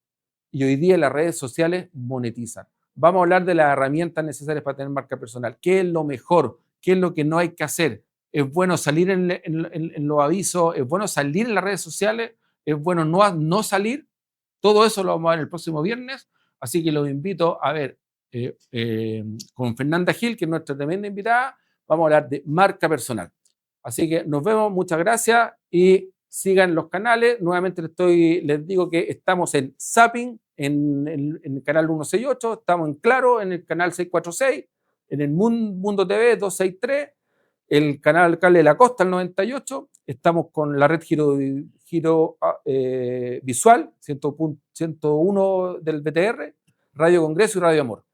Y hoy día las redes sociales monetizan. Vamos a hablar de las herramientas necesarias para tener marca personal. ¿Qué es lo mejor? ¿Qué es lo que no hay que hacer? ¿Es bueno salir en los avisos? ¿Es bueno salir en las redes sociales? ¿Es bueno no salir? Todo eso lo vamos a ver el próximo viernes. Así que los invito a ver con Fernanda Gil, que es nuestra tremenda invitada. Vamos a hablar de marca personal. Así que nos vemos, muchas gracias y sigan los canales. Nuevamente les digo que estamos en Zapping, en el canal 168, estamos en Claro, en el canal 646, en el Mundo TV 263, el canal cable de la Costa, el 98, estamos con la red Giro Visual, 101 del BTR, Radio Congreso y Radio Amor.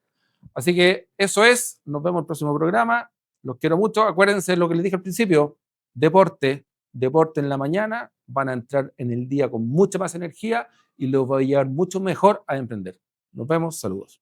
Así que eso es, nos vemos en el próximo programa, los quiero mucho, acuérdense lo que les dije al principio, deporte en la mañana, van a entrar en el día con mucha más energía y los va a llevar mucho mejor a emprender. Nos vemos, saludos.